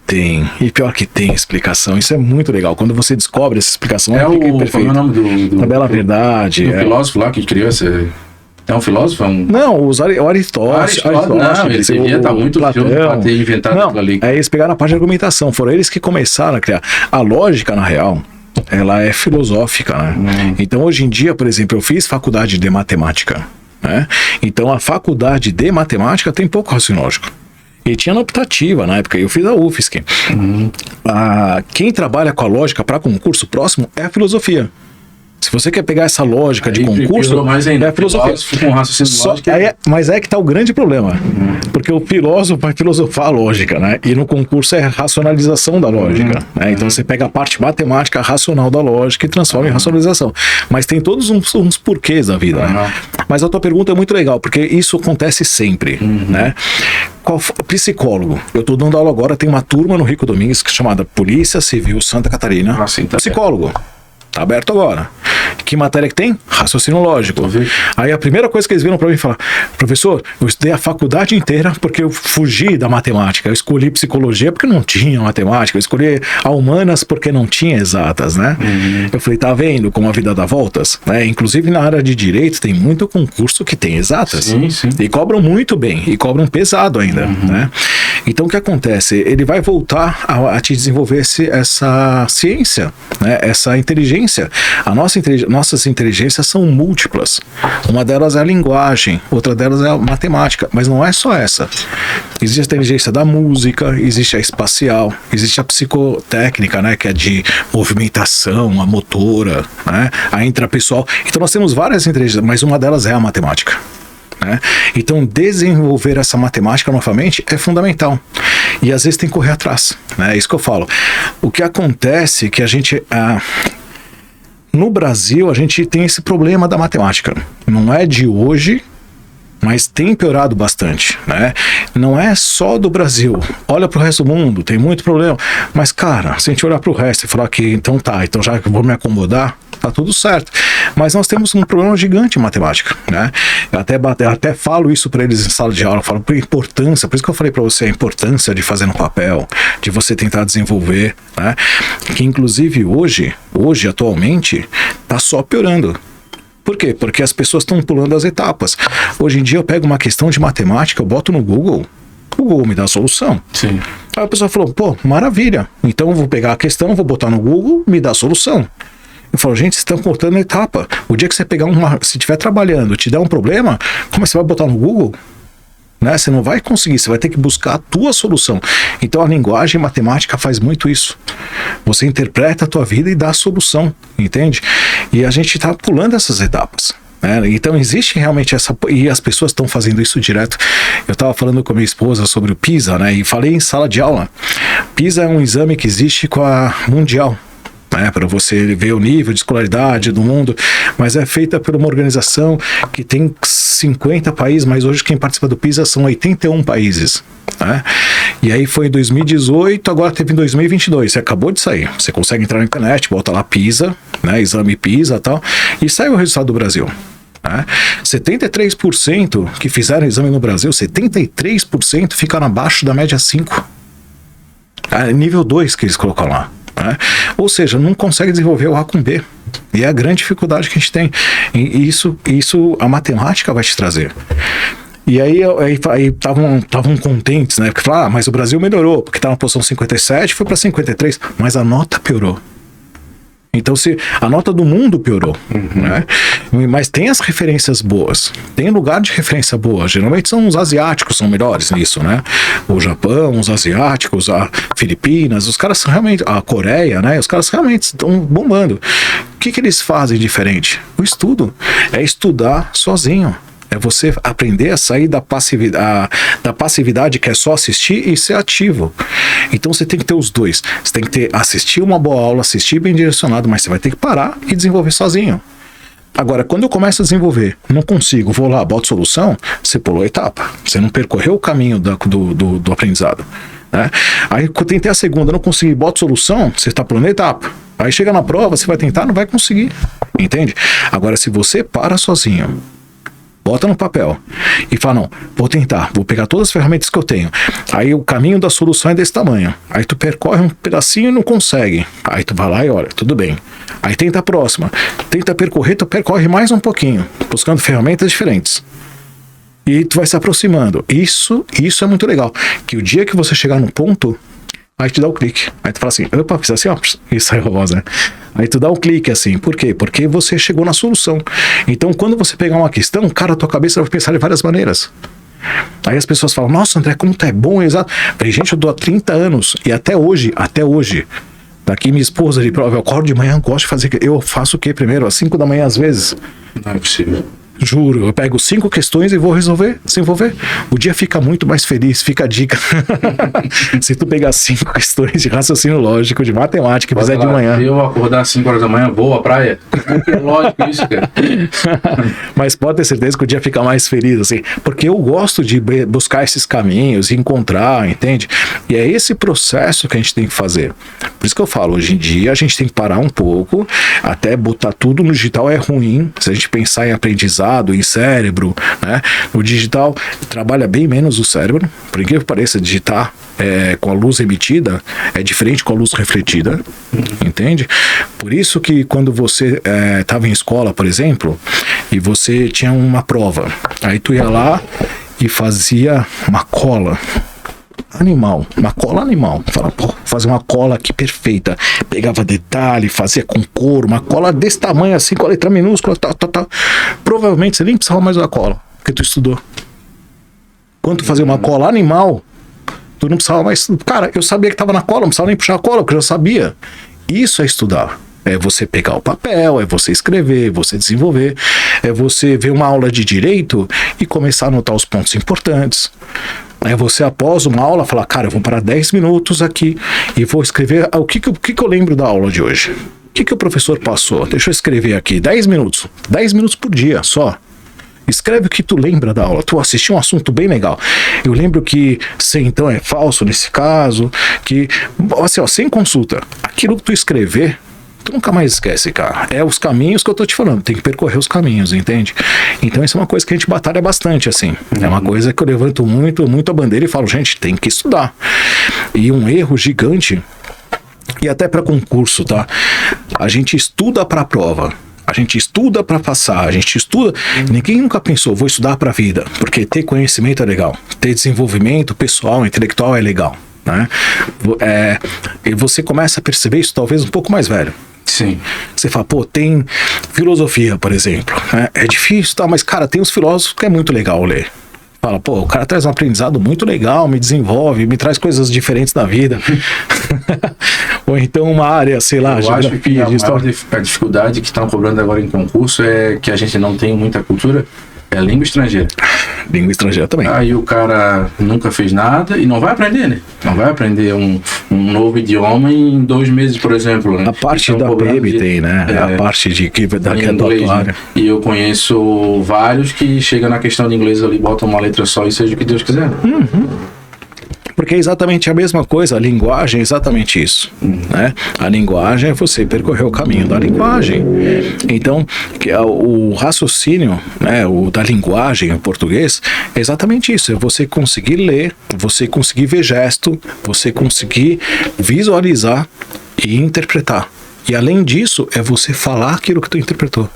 pior que tem explicação. Isso é muito legal. Quando você descobre essa explicação, qual é o nome do... A Bela Verdade. Do filósofo lá que criou essa... É um filósofo? Não, o Aristóteles. Não, ele devia estar muito Platão. Para ter inventado aquilo ali. Aí eles pegaram a parte de argumentação. Foram eles que começaram a criar. A lógica, na real, ela é filosófica, né? Então, hoje em dia, por exemplo, eu fiz faculdade de matemática, né? Então, a faculdade de matemática tem pouco raciocínio lógico. E tinha na optativa na época, eu fiz a UFSC. Quem trabalha com a lógica para concurso próximo é a filosofia. Se você quer pegar essa lógica de concurso, mais ainda, é a filosofia. Com raciocínio lógico, mas é que está o grande problema. Porque o filósofo vai filosofar a lógica, né? E no concurso é a racionalização da lógica. Né? Então você pega a parte matemática racional da lógica e transforma em racionalização. Mas tem todos uns porquês da vida. Né? Mas a tua pergunta é muito legal, porque isso acontece sempre. Né? Psicólogo. Eu estou dando aula agora, tem uma turma no Rico Domingues chamada Polícia Civil Santa Catarina. Sim, tá psicólogo. Tá aberto agora. Que matéria que tem? Raciocínio lógico. Aí a primeira coisa que eles viram para mim falar: professor, eu estudei a faculdade inteira porque eu fugi da matemática. Eu escolhi psicologia porque não tinha matemática. Eu escolhi a humanas porque não tinha exatas, né? Eu falei, tá vendo como a vida dá voltas? Né? Inclusive na área de direito tem muito concurso que tem exatas. Sim, sim. E cobram muito bem. E cobram pesado ainda, né? Então o que acontece? Ele vai voltar a te desenvolver essa ciência, né? Essa inteligência. Nossas inteligências são múltiplas. Uma delas é a linguagem, outra delas é a matemática, mas não é só essa. Existe a inteligência da música, existe a espacial, existe a psicotécnica, né, que é de movimentação, a motora, né, a intrapessoal. Então nós temos várias inteligências, mas uma delas é a matemática. Né? Então desenvolver essa matemática novamente é fundamental. E às vezes tem que correr atrás. Né? É isso que eu falo. O que acontece é que a gente... no Brasil, a gente tem esse problema da matemática. Não é de hoje, mas tem piorado bastante, né? Não é só do Brasil. Olha para o resto do mundo, tem muito problema. Mas, cara, se a gente olhar para o resto e falar que então já que eu vou me acomodar, tá tudo certo. Mas nós temos um problema gigante em matemática, né? Eu até falo isso para eles em sala de aula, eu falo por importância, por isso que eu falei para você a importância de fazer no papel, de você tentar desenvolver, né? Que inclusive hoje atualmente, tá só piorando. Por quê? Porque as pessoas estão pulando as etapas. Hoje em dia eu pego uma questão de matemática, eu boto no Google, o Google me dá a solução. Sim. Aí a pessoa falou, pô, maravilha, então eu vou pegar a questão, vou botar no Google, me dá a solução. Eu falo, gente, vocês estão cortando a etapa. O dia que você pegar se estiver trabalhando, te der um problema, como você vai botar no Google? Né? Você não vai conseguir, você vai ter que buscar a tua solução. Então a linguagem matemática faz muito isso. Você interpreta a tua vida e dá a solução, entende? E a gente está pulando essas etapas. Né? Então existe realmente e as pessoas estão fazendo isso direto. Eu estava falando com a minha esposa sobre o PISA, né? E falei em sala de aula. PISA é um exame que existe com a mundial, para você ver o nível de escolaridade do mundo, mas é feita por uma organização que tem 50 países, mas hoje quem participa do PISA são 81 países. Né? E aí foi em 2018, agora teve em 2022, você acabou de sair, você consegue entrar na internet, bota lá PISA, né, exame PISA e tal, e sai o resultado do Brasil. 73% que fizeram exame no Brasil, 73% ficaram abaixo da média 5. Nível 2 que eles colocam lá. Ou seja, não consegue desenvolver o A com B. E é a grande dificuldade que a gente tem. E isso a matemática vai te trazer. E aí estavam contentes, né? Porque falaram, mas o Brasil melhorou, porque estava na posição 57, foi para 53, mas a nota piorou. Então, se a nota do mundo piorou, né? Mas tem as referências boas, tem lugar de referência boa. Geralmente são os asiáticos, são melhores nisso, né? O Japão, os asiáticos, a Filipinas, os caras são realmente, a Coreia, né? Os caras realmente estão bombando. O que eles fazem diferente? O estudo. É estudar sozinho. É você aprender a sair da passividade que é só assistir e ser ativo. Então você tem que ter os dois. Você tem que assistir uma boa aula, assistir bem direcionado, mas você vai ter que parar e desenvolver sozinho. Agora, quando eu começo a desenvolver, não consigo, vou lá, boto solução, você pulou a etapa. Você não percorreu o caminho do aprendizado. Né? Aí eu tentei a segunda, não consegui, boto solução, você está pulando a etapa. Aí chega na prova, você vai tentar, não vai conseguir. Entende? Agora, se você para sozinho, bota no papel e fala, não, vou tentar, vou pegar todas as ferramentas que eu tenho. Aí o caminho da solução é desse tamanho. Aí tu percorre um pedacinho e não consegue. Aí tu vai lá e olha, tudo bem. Aí tenta a próxima. Tenta percorrer, tu percorre mais um pouquinho, buscando ferramentas diferentes. E tu vai se aproximando. Isso é muito legal. Que o dia que você chegar num ponto, aí tu dá o clique. Aí tu fala assim, opa, fiz assim, ó, e sai a voz, né? Aí tu dá um clique assim, por quê? Porque você chegou na solução. Então, quando você pegar uma questão, cara, a tua cabeça vai pensar de várias maneiras. Aí as pessoas falam, nossa, André, como tu é bom, exato. Falei, gente, eu dou há 30 anos, e até hoje, daqui minha esposa de prova, eu acordo de manhã, gosto de fazer, eu faço o quê primeiro? Às 5 da manhã, às vezes. Não é possível. Juro, eu pego 5 questões e vou resolver, desenvolver. O dia fica muito mais feliz, fica a dica. Se tu pegar 5 questões de raciocínio lógico, de matemática e fizer de manhã. Se eu acordar às 5 horas da manhã, vou à praia. É lógico isso, cara. Mas pode ter certeza que o dia fica mais feliz, assim. Porque eu gosto de buscar esses caminhos, encontrar, entende? E é esse processo que a gente tem que fazer. Por isso que eu falo, hoje em dia a gente tem que parar um pouco, até botar tudo no digital é ruim. Se a gente pensar em aprendizado, em cérebro, né? O digital trabalha bem menos o cérebro, por incrível que pareça, digitar com a luz emitida é diferente com a luz refletida, entende? Por isso que quando você estava em escola, por exemplo, e você tinha uma prova, aí tu ia lá e fazia uma cola animal, uma cola animal. Fala, pô, fazer uma cola aqui perfeita. Pegava detalhe, fazia com couro, uma cola desse tamanho assim, com a letra minúscula, tal. Provavelmente você nem precisava mais da cola, porque tu estudou. Quando tu fazia uma cola animal, tu não precisava mais. Cara, eu sabia que tava na cola, não precisava nem puxar a cola, porque eu já sabia. Isso é estudar. É você pegar o papel, é você escrever, é você desenvolver, é você ver uma aula de direito e começar a anotar os pontos importantes. É você, após uma aula, falar, cara, eu vou parar 10 minutos aqui e vou escrever o que eu lembro da aula de hoje. O que o professor passou? Deixa eu escrever aqui, 10 minutos. 10 minutos por dia, só. Escreve o que tu lembra da aula. Tu assistiu um assunto bem legal. Eu lembro que sem então é falso nesse caso, que, assim, ó, sem consulta. Aquilo que tu escrever, tu nunca mais esquece, cara. É os caminhos que eu tô te falando. Tem que percorrer os caminhos, entende? Então isso é uma coisa que a gente batalha bastante, assim. É uma coisa que eu levanto muito a bandeira e falo, gente, tem que estudar. E um erro gigante, e até para concurso, tá? A gente estuda para a prova. A gente estuda para passar, a gente estuda. Ninguém nunca pensou, vou estudar para a vida. Porque ter conhecimento é legal. Ter desenvolvimento pessoal, intelectual é legal, né? E você começa a perceber isso talvez um pouco mais velho. Sim. Você fala, pô, tem filosofia, por exemplo, né? É difícil, tá? Mas, cara, tem uns filósofos que é muito legal ler. Fala, pô, o cara traz um aprendizado muito legal, me desenvolve, me traz coisas diferentes da vida. Ou então uma área, sei lá, eu acho que a dificuldade que estão cobrando agora em concurso é que a gente não tem muita cultura. É a língua estrangeira. Língua estrangeira também. Aí o cara nunca fez nada e não vai aprender, né? Não vai aprender um novo idioma em 2 meses, por exemplo, né? A parte da PEB tem, né? A parte de que da atuária. Né? E eu conheço vários que chegam na questão de inglês ali, botam uma letra só e seja o que Deus quiser. Uhum. Porque é exatamente a mesma coisa, a linguagem é exatamente isso, né? A linguagem é você percorrer o caminho da linguagem. Então, o raciocínio, né, o da linguagem em português, é exatamente isso, é você conseguir ler, você conseguir ver gesto, você conseguir visualizar e interpretar. E além disso, é você falar aquilo que tu interpretou.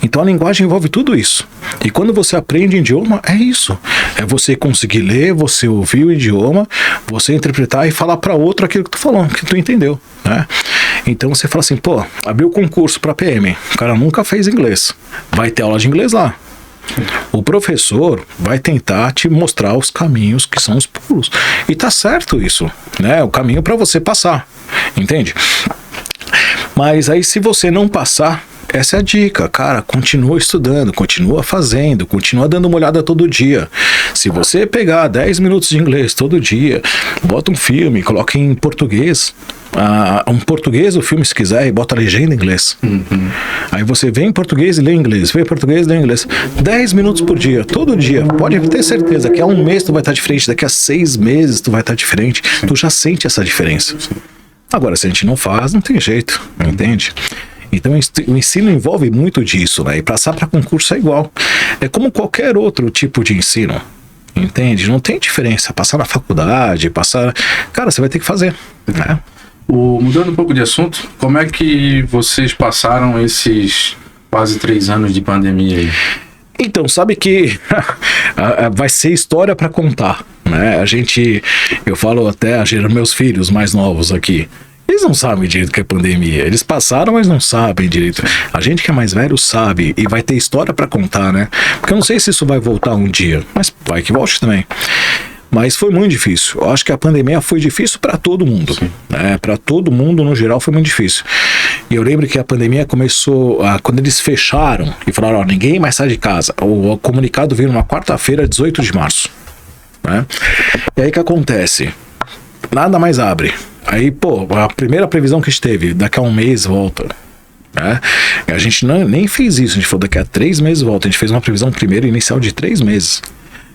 Então a linguagem envolve tudo isso. E quando você aprende idioma, é isso. É você conseguir ler, você ouvir o idioma, você interpretar e falar para outro aquilo que tu falou, que tu entendeu, né? Então você fala assim, pô, abriu concurso para PM, o cara nunca fez inglês, vai ter aula de inglês lá. O professor vai tentar te mostrar os caminhos que são os pulos. E tá certo isso, né? O caminho para você passar, entende? Mas aí se você não passar, essa é a dica, cara, continua estudando, continua fazendo, continua dando uma olhada todo dia. Se você pegar 10 minutos de inglês todo dia, bota um filme, coloca em português, um português o filme se quiser e bota a legenda em inglês. Aí você vê em português e lê em inglês, vê em português e lê em inglês. 10 minutos por dia, todo dia, pode ter certeza que há 1 mês tu vai estar diferente, daqui a 6 meses tu vai estar diferente, tu já sente essa diferença. Agora, se a gente não faz, não tem jeito, entende? Então o ensino envolve muito disso, né? E passar para concurso é igual. É como qualquer outro tipo de ensino, entende? Não tem diferença. Passar na faculdade, passar... Cara, você vai ter que fazer, né? Mudando um pouco de assunto, como é que vocês passaram esses quase 3 anos de pandemia aí? Então, sabe que vai ser história para contar, né? Eu falo até a meus filhos mais novos aqui. Eles não sabem direito o que é pandemia. Eles passaram, mas não sabem direito. A gente que é mais velho sabe e vai ter história para contar, né? Porque eu não sei se isso vai voltar um dia, mas vai que volte também. Mas foi muito difícil. Eu acho que a pandemia foi difícil para todo mundo, né? Para todo mundo, no geral, foi muito difícil. E eu lembro que a pandemia começou, quando eles fecharam e falaram, ó, ninguém mais sai de casa. O comunicado veio numa quarta-feira, 18 de março. Né? E aí o que acontece? Nada mais abre. Aí, pô, a primeira previsão que a gente teve, daqui a um mês volta. Né? A gente nem fez isso, a gente falou daqui a 3 meses volta. A gente fez uma previsão primeiro inicial de 3 meses.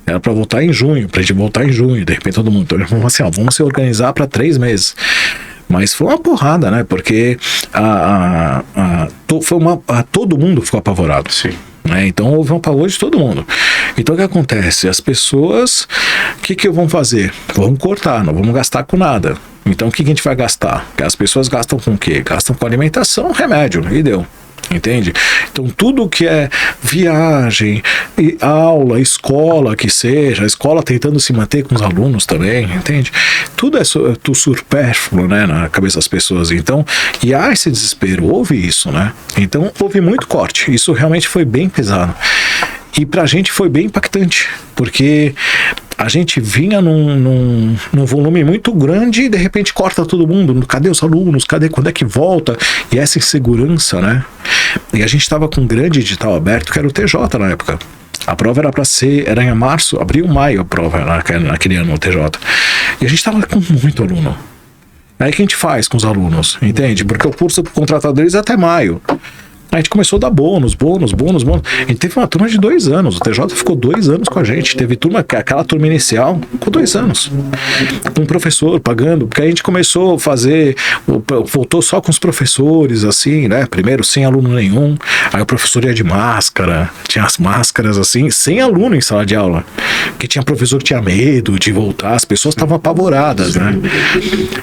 Era pra voltar em junho, pra gente voltar em junho. De repente todo mundo, então, vamos assim, ó, vamos se organizar pra 3 meses. Mas foi uma porrada, né? Porque todo mundo ficou apavorado. Sim. Né? Então houve um pavor de todo mundo. Então o que acontece? As pessoas, o que vão fazer? Vamos cortar, não vamos gastar com nada. Então o que a gente vai gastar? As pessoas gastam com o quê? Gastam com alimentação, remédio, e deu. Entende? Então tudo que é viagem, aula, escola que seja, a escola tentando se manter com os alunos também, entende? Tudo é supérfluo, né, na cabeça das pessoas. Então, e há esse desespero, houve isso, né? Então houve muito corte, isso realmente foi bem pesado. E pra gente foi bem impactante, porque a gente vinha num volume muito grande e de repente corta todo mundo. Cadê os alunos? Quando é que volta? E essa insegurança, né? E a gente estava com um grande edital aberto, que era o TJ na época. A prova era em março, abril, maio a prova, naquele ano, o TJ. E a gente estava com muito aluno. Aí o que a gente faz com os alunos? Entende? Porque o curso contratado deles é até maio. A gente começou a dar bônus. A gente teve uma turma de 2 anos. O TJ ficou 2 anos com a gente. Teve turma, aquela turma inicial, ficou 2 anos. Com o professor pagando, porque a gente começou a fazer, voltou só com os professores, assim, né? Primeiro sem aluno nenhum. Aí o professor ia de máscara, tinha as máscaras assim, sem aluno em sala de aula. Porque tinha professor que tinha medo de voltar, as pessoas estavam apavoradas, né?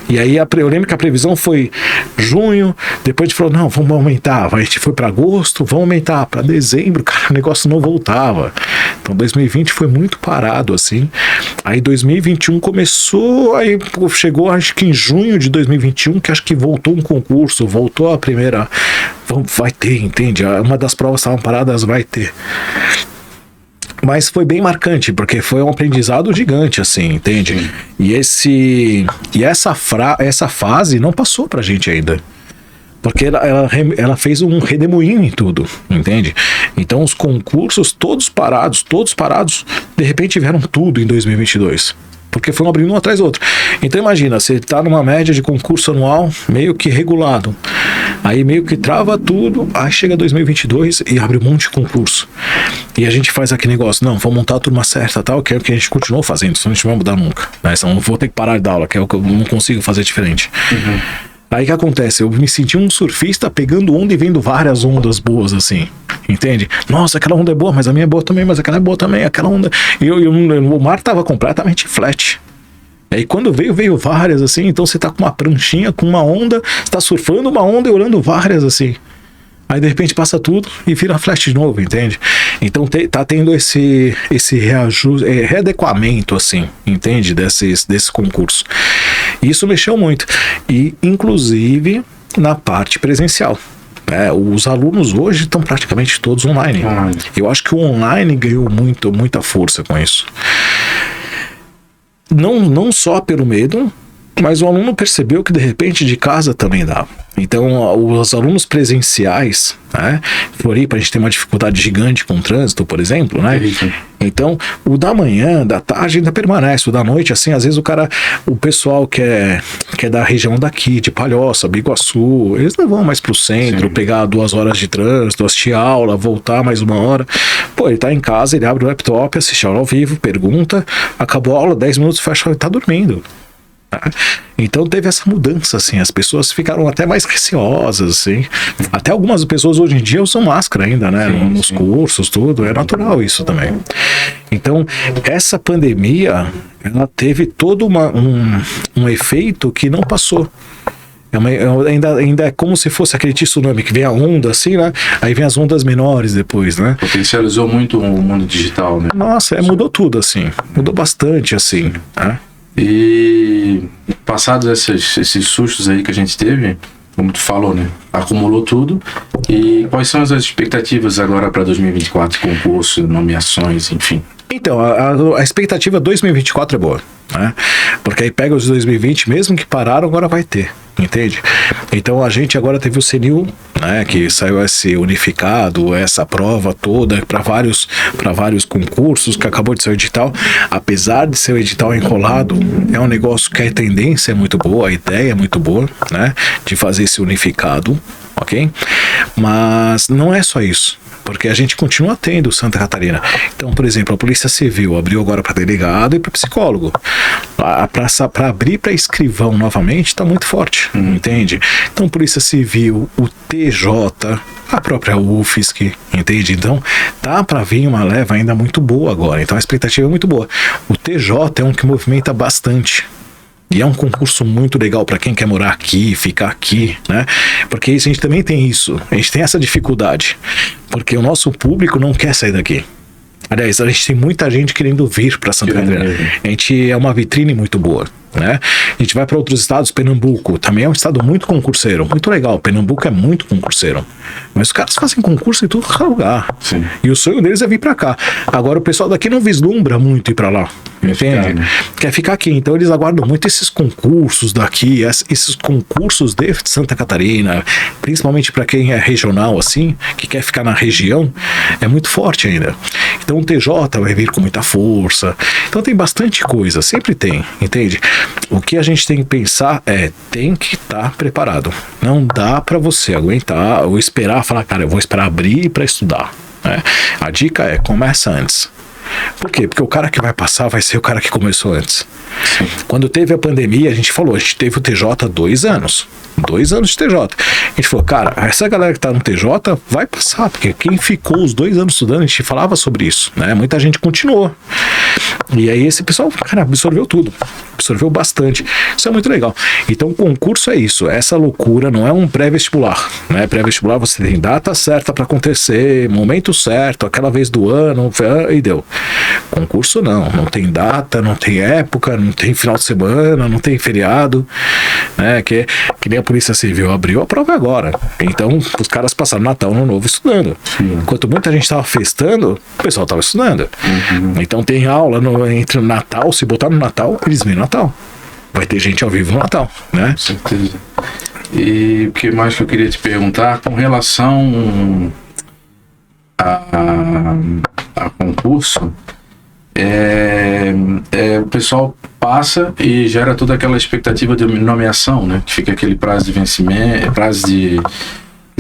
E aí eu lembro que a previsão foi junho, depois a gente falou, não, vamos aumentar. A gente foi para agosto, vamos aumentar para dezembro, cara, o negócio não voltava. Então 2020 foi muito parado assim. Aí 2021 começou, aí chegou acho que em junho de 2021 que acho que voltou um concurso, voltou a primeira, vai ter, entende? Uma das provas estavam paradas, vai ter. Mas foi bem marcante, porque foi um aprendizado gigante, assim, entende? Sim. E essa fase não passou pra gente ainda. Porque ela fez um redemoinho em tudo, entende? Então os concursos todos parados, de repente tiveram tudo em 2022. Porque foram abrindo um atrás do outro. Então imagina, você tá numa média de concurso anual meio que regulado. Aí meio que trava tudo, aí chega 2022 e abre um monte de concurso. E a gente faz aquele negócio, não, vamos montar a turma certa, tal, que é o que a gente continuou fazendo, senão a gente não vai mudar nunca. Né? Senão eu vou ter que parar de dar aula, que é o que eu não consigo fazer diferente. Uhum. Aí o que acontece? Eu me senti um surfista pegando onda e vendo várias ondas boas, assim. Entende? Nossa, aquela onda é boa, mas a minha é boa também, mas aquela é boa também, aquela onda... o mar tava completamente flat. E aí quando veio várias, assim, então você tá com uma pranchinha, com uma onda, você tá surfando uma onda e olhando várias, assim. Aí de repente passa tudo e vira flash de novo, entende? Então tá tendo esse reajuste, readequamento, assim, entende? Desse concurso. E isso mexeu muito. E inclusive na parte presencial. Os alunos hoje estão praticamente todos online. Eu acho que o online ganhou muita força com isso. Não só pelo medo, mas o aluno percebeu que de repente de casa também dá. Então os alunos presenciais, né, Floripa a gente tem uma dificuldade gigante com o trânsito, por exemplo, né? Então o da manhã, da tarde ainda permanece, o da noite assim, às vezes o pessoal que é da região daqui, de Palhoça, Biguaçu, eles não vão mais pro centro, pegar 2 horas de trânsito, assistir aula, voltar mais 1 hora. Pô, ele tá em casa, ele abre o laptop, assiste aula ao vivo, pergunta, acabou a aula, 10 minutos, fecha, ele tá dormindo. Então teve essa mudança, assim, as pessoas ficaram até mais receosas, assim. Até algumas pessoas hoje em dia usam máscara ainda, né? Nos cursos, tudo, é natural isso também. Então, essa pandemia, ela teve todo um efeito que não passou. Ainda é como se fosse aquele tsunami que vem a onda assim, né? Aí vem as ondas menores depois, né? Potencializou muito o mundo digital, né? Nossa, mudou tudo, assim. Mudou bastante, assim, né? E passados esses sustos aí que a gente teve, como tu falou, né? Acumulou tudo. E quais são as expectativas agora para 2024? Concurso, nomeações, enfim. Então, a expectativa 2024 é boa, né? Porque aí pega os 2020, mesmo que pararam, agora vai ter, entende? Então a gente agora teve o CNIL, né, que saiu esse unificado, essa prova toda para vários concursos, que acabou de ser o edital. Apesar de ser o edital enrolado, é um negócio que a tendência é muito boa, a ideia é muito boa, né, de fazer esse unificado, ok? Mas não é só isso, porque a gente continua tendo Santa Catarina. Então, por exemplo, a Polícia Civil abriu agora para delegado e para psicólogo. Para abrir para escrivão novamente está muito forte, entende? Então, Polícia Civil, o TJ, a própria UFSC, entende? Então, tá para vir uma leva ainda muito boa agora. Então, a expectativa é muito boa. O TJ é um que movimenta bastante. E é um concurso muito legal para quem quer morar aqui, ficar aqui, né? Porque a gente também tem isso, a gente tem essa dificuldade, porque o nosso público não quer sair daqui. Aliás, a gente tem muita gente querendo vir para Santa Catarina. A gente é uma vitrine muito boa, né? A gente vai para outros estados, Pernambuco também é um estado muito concurseiro, muito legal. Pernambuco é muito concurseiro, mas os caras fazem concurso em todo lugar. Sim. E o sonho deles é vir para cá. Agora o pessoal daqui não vislumbra muito ir para lá, entende? Quer ficar aqui, então eles aguardam muito esses concursos daqui, esses concursos de Santa Catarina, principalmente para quem é regional assim, que quer ficar na região, é muito forte ainda. Então o TJ vai vir com muita força. Então tem bastante coisa, sempre tem, entende? O que a gente tem que pensar tem que estar preparado. Não dá para você aguentar ou esperar, falar, cara, eu vou esperar abrir para estudar, né? A dica é, começa antes. Por quê? Porque o cara que vai passar vai ser o cara que começou antes. Sim. Quando teve a pandemia, a gente teve o TJ 2 anos. 2 anos de TJ. A gente falou, cara, essa galera que tá no TJ vai passar, porque quem ficou os 2 anos estudando, a gente falava sobre isso, né? Muita gente continuou. E aí esse pessoal, cara, absorveu tudo. Absorveu bastante. Isso é muito legal. Então o concurso é isso. Essa loucura não é um pré-vestibular, né? Pré-vestibular você tem data certa para acontecer, momento certo, aquela vez do ano, e deu. Concurso não tem data, não tem época, não tem final de semana, não tem feriado, né? Que nem a Polícia Civil abriu a prova agora. Então os caras passaram Natal, Ano Novo estudando. Sim. Enquanto muita gente estava festando, o pessoal estava estudando. Então tem aula entre o Natal, se botar no Natal, eles vêm no Natal. Vai ter gente ao vivo no Natal, né? Com certeza. E o que mais que eu queria te perguntar com relação a concurso, o pessoal passa e gera toda aquela expectativa de nomeação, né? Que fica aquele prazo de vencimento, prazo de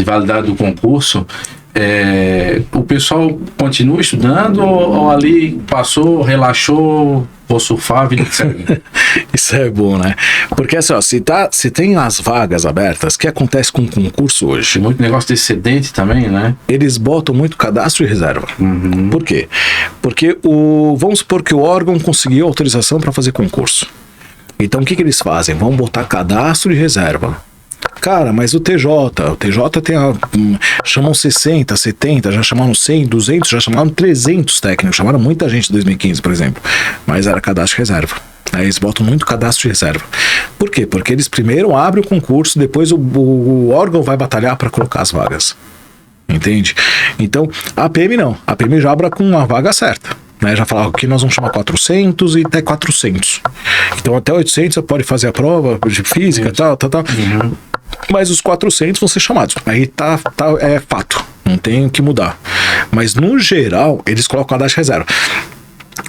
validade do concurso. O pessoal continua estudando ou ali passou, relaxou, vou surfar, vida que segue? Isso é bom, né? Porque assim, ó, se tem as vagas abertas, o que acontece com o concurso hoje? Tem muito negócio de excedente também, né? Eles botam muito cadastro e reserva. Por quê? Porque vamos supor que o órgão conseguiu autorização para fazer concurso. Então o que eles fazem? Vão botar cadastro e reserva. Cara, mas o TJ tem chamam 60, 70, já chamaram 100, 200, já chamaram 300 técnicos, chamaram muita gente em 2015, por exemplo, mas era cadastro e reserva. Aí eles botam muito cadastro e reserva. Por quê? Porque eles primeiro abrem o concurso, depois o órgão vai batalhar para colocar as vagas. Entende? Então, a PM não. A PM já abre com uma vaga certa. Né? Já falava que nós vamos chamar 400 e até 400. Então, até 800 você pode fazer a prova de física, tal. Mas os 400 vão ser chamados. Aí é fato. Não tem o que mudar. Mas, no geral, eles colocam cadastro e reserva.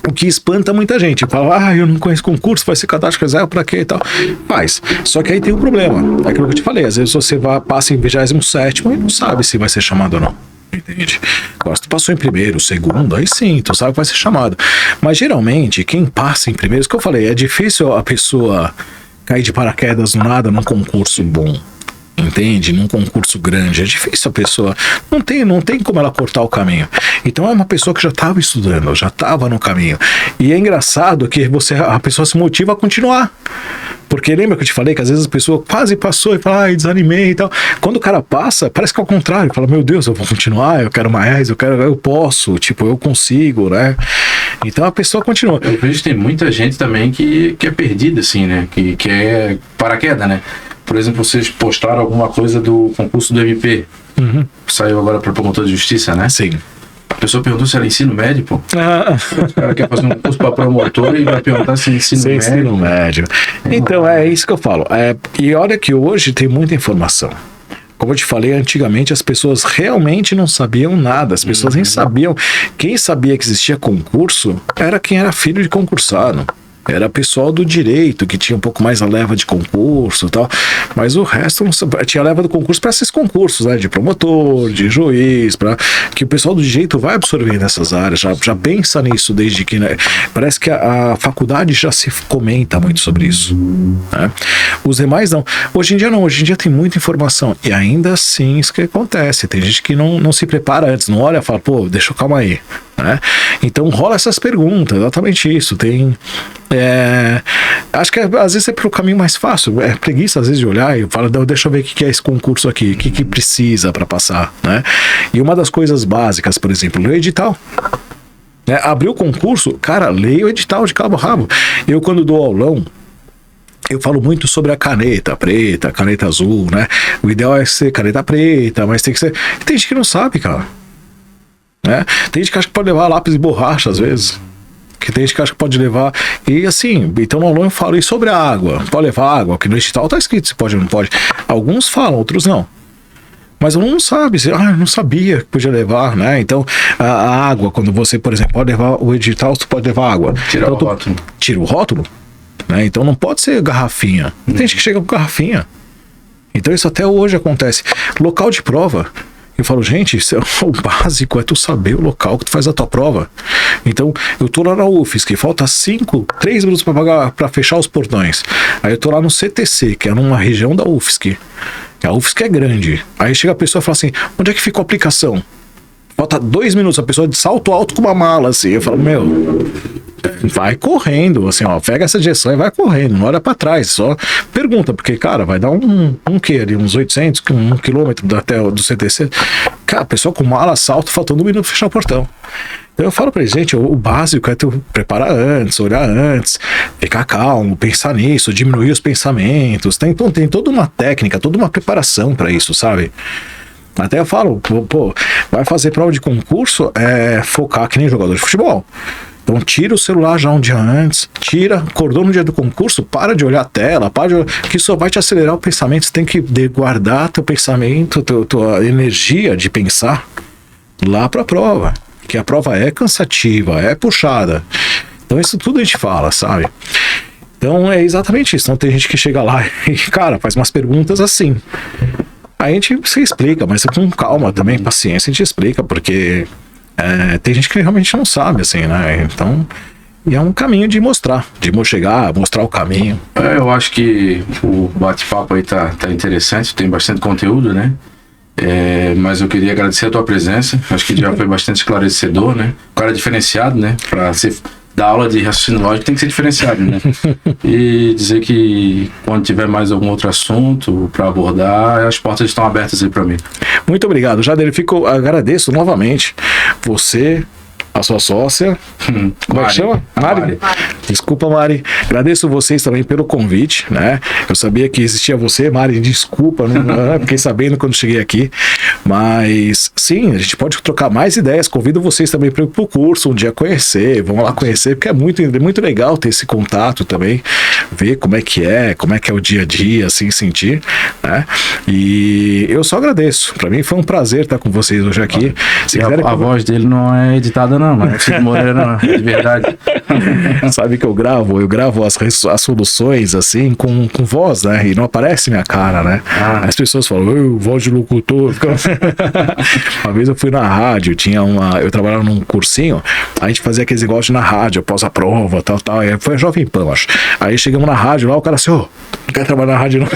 O que espanta muita gente. Fala, eu não conheço concurso, vai ser cadastro e reserva pra quê e tal. Mas, só que aí tem um problema. É aquilo que eu te falei. Às vezes você passa em 27º e não sabe se vai ser chamado ou não. Entende? Agora, se tu passou em primeiro, segundo, aí sim, tu sabe que vai ser chamado. Mas, geralmente, quem passa em primeiro, isso que eu falei, é difícil a pessoa cair de paraquedas do nada num concurso bom. Entende? Num concurso grande. É difícil a pessoa. Não tem como ela cortar o caminho. Então é uma pessoa que já estava estudando, já estava no caminho. E é engraçado que a pessoa se motiva a continuar. Porque lembra que eu te falei que às vezes a pessoa quase passou e fala, desanimei e tal. Quando o cara passa, parece que é o contrário. Fala, meu Deus, eu vou continuar, eu quero mais, eu posso, eu consigo, né? Então a pessoa continua. Eu vejo que tem muita gente também que é perdida, assim, né? Que é paraquedas, né? Por exemplo, vocês postaram alguma coisa do concurso do MP. Saiu agora para promotor de justiça, né? Sim. A pessoa perguntou se era ensino médio, pô. Ah. O cara quer fazer um curso para promotor e vai perguntar se é ensino médio. Então, é isso que eu falo. E olha que hoje tem muita informação. Como eu te falei, antigamente as pessoas realmente não sabiam nada. As pessoas nem sabiam. Quem sabia que existia concurso era quem era filho de concursado. Era pessoal do direito, que tinha um pouco mais a leva de concurso e tal. Mas o resto não tinha a leva do concurso para esses concursos, né? De promotor, de juiz, para que o pessoal do direito vai absorver nessas áreas, já pensa nisso desde que... Né? Parece que a faculdade já se comenta muito sobre isso. Né? Os demais não. Hoje em dia não, hoje em dia tem muita informação. E ainda assim isso que acontece. Tem gente que não se prepara antes, não olha e fala, pô, deixa eu calma aí. Né? Então rola essas perguntas, exatamente isso. Tem... acho que às vezes é pelo caminho mais fácil, é preguiça às vezes de olhar e fala, deixa eu ver o que é esse concurso aqui, o que precisa para passar, né? E uma das coisas básicas, por exemplo, ler o edital. Abriu o concurso, cara, leia o edital de cabo a rabo. Eu quando dou aulão, eu falo muito sobre a caneta preta, caneta azul, né? O ideal é ser caneta preta, mas tem que ser... Tem gente que não sabe, cara. Tem gente que acha que pode levar lápis e borracha às vezes. Que tem gente que acha que pode levar. E assim, então no aulão eu falo, e sobre a água? Pode levar água? Que no edital tá escrito se pode ou não pode. Alguns falam, outros não. Mas o aluno não sabe, eu não sabia que podia levar, né? Então, a água, quando você, por exemplo, pode levar o edital, você pode levar água. Tira então, o rótulo. Tira o rótulo, né? Então não pode ser garrafinha. Tem gente que chega com garrafinha. Então isso até hoje acontece. Local de prova. Eu falo, gente, o básico é tu saber o local que tu faz a tua prova. Então, eu tô lá na UFSC, falta 3 minutos para fechar os portões. Aí eu tô lá no CTC, que é numa região da UFSC. A UFSC é grande. Aí chega a pessoa e fala assim, onde é que fica a aplicação? Falta 2 minutos, a pessoa de salto alto com uma mala, assim. Eu falo, vai correndo, assim, ó, pega essa direção e vai correndo, não olha pra trás, só pergunta, porque, cara, vai dar um quê ali, uns 800, 1 quilômetro até do CTC. Cara, a pessoa com mala, salto, faltando 1 minuto pra fechar o portão. Então eu falo pra gente, o básico é tu preparar antes, olhar antes, ficar calmo, pensar nisso, diminuir os pensamentos. Tem toda uma técnica, toda uma preparação pra isso, sabe? Até eu falo, pô, vai fazer prova de concurso, focar que nem jogador de futebol. Então tira o celular já um dia antes, acordou no dia do concurso, para de olhar a tela, que isso vai te acelerar o pensamento. Você tem que guardar teu pensamento, tua energia de pensar lá para a prova, que a prova é cansativa, é puxada. Então isso tudo a gente fala, sabe? Então é exatamente isso. Então tem gente que chega lá e, cara, faz umas perguntas assim. Aí a gente se explica, mas com calma também, paciência, a gente explica, porque tem gente que realmente não sabe, assim, né? Então, e é um caminho de mostrar, mostrar o caminho. Eu acho que o bate-papo aí tá interessante, tem bastante conteúdo, né? Mas eu queria agradecer a tua presença, acho que já foi bastante esclarecedor, né? O cara é diferenciado, né? Pra ser... da aula de raciocínio lógico tem que ser diferenciado, né? E dizer que quando tiver mais algum outro assunto para abordar, as portas estão abertas aí para mim. Muito obrigado, Jader. Agradeço novamente você, a sua sócia. Como é que chama? Mari. Desculpa, Mari. Agradeço vocês também pelo convite, né? Eu sabia que existia você, Mari. Desculpa, não fiquei sabendo quando cheguei aqui. Mas sim, a gente pode trocar mais ideias. Convido vocês também para o curso um dia conhecer. Vamos lá conhecer, porque é muito legal ter esse contato também, ver como é que é o dia a dia, assim, sentir, né? E eu só agradeço. Para mim foi um prazer estar com vocês hoje aqui. Se a voz dele não é editada não, mas é Cid Moreira não, de verdade. Sabe que eu gravo as soluções assim com voz, né? E não aparece minha cara, né? As pessoas falam, voz de locutor. Uma vez eu fui na rádio, eu trabalhava num cursinho, a gente fazia aqueles negócios na rádio, após a prova, tal. Aí foi a Jovem Pan, acho. Aí chegamos na rádio lá, o cara assim, não quer trabalhar na rádio não?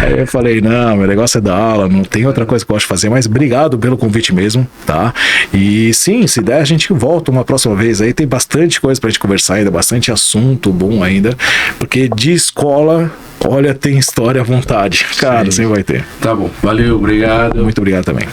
Aí eu falei, não, meu negócio é dar aula, não tem outra coisa que eu gosto de fazer, mas obrigado pelo convite mesmo, tá? E sim, se der a gente volta uma próxima vez aí, tem bastante coisa pra gente conversar ainda, bastante assunto bom ainda, porque de escola, olha, tem história à vontade, cara, sempre vai ter. Tá bom, valeu, obrigado. Muito obrigado também.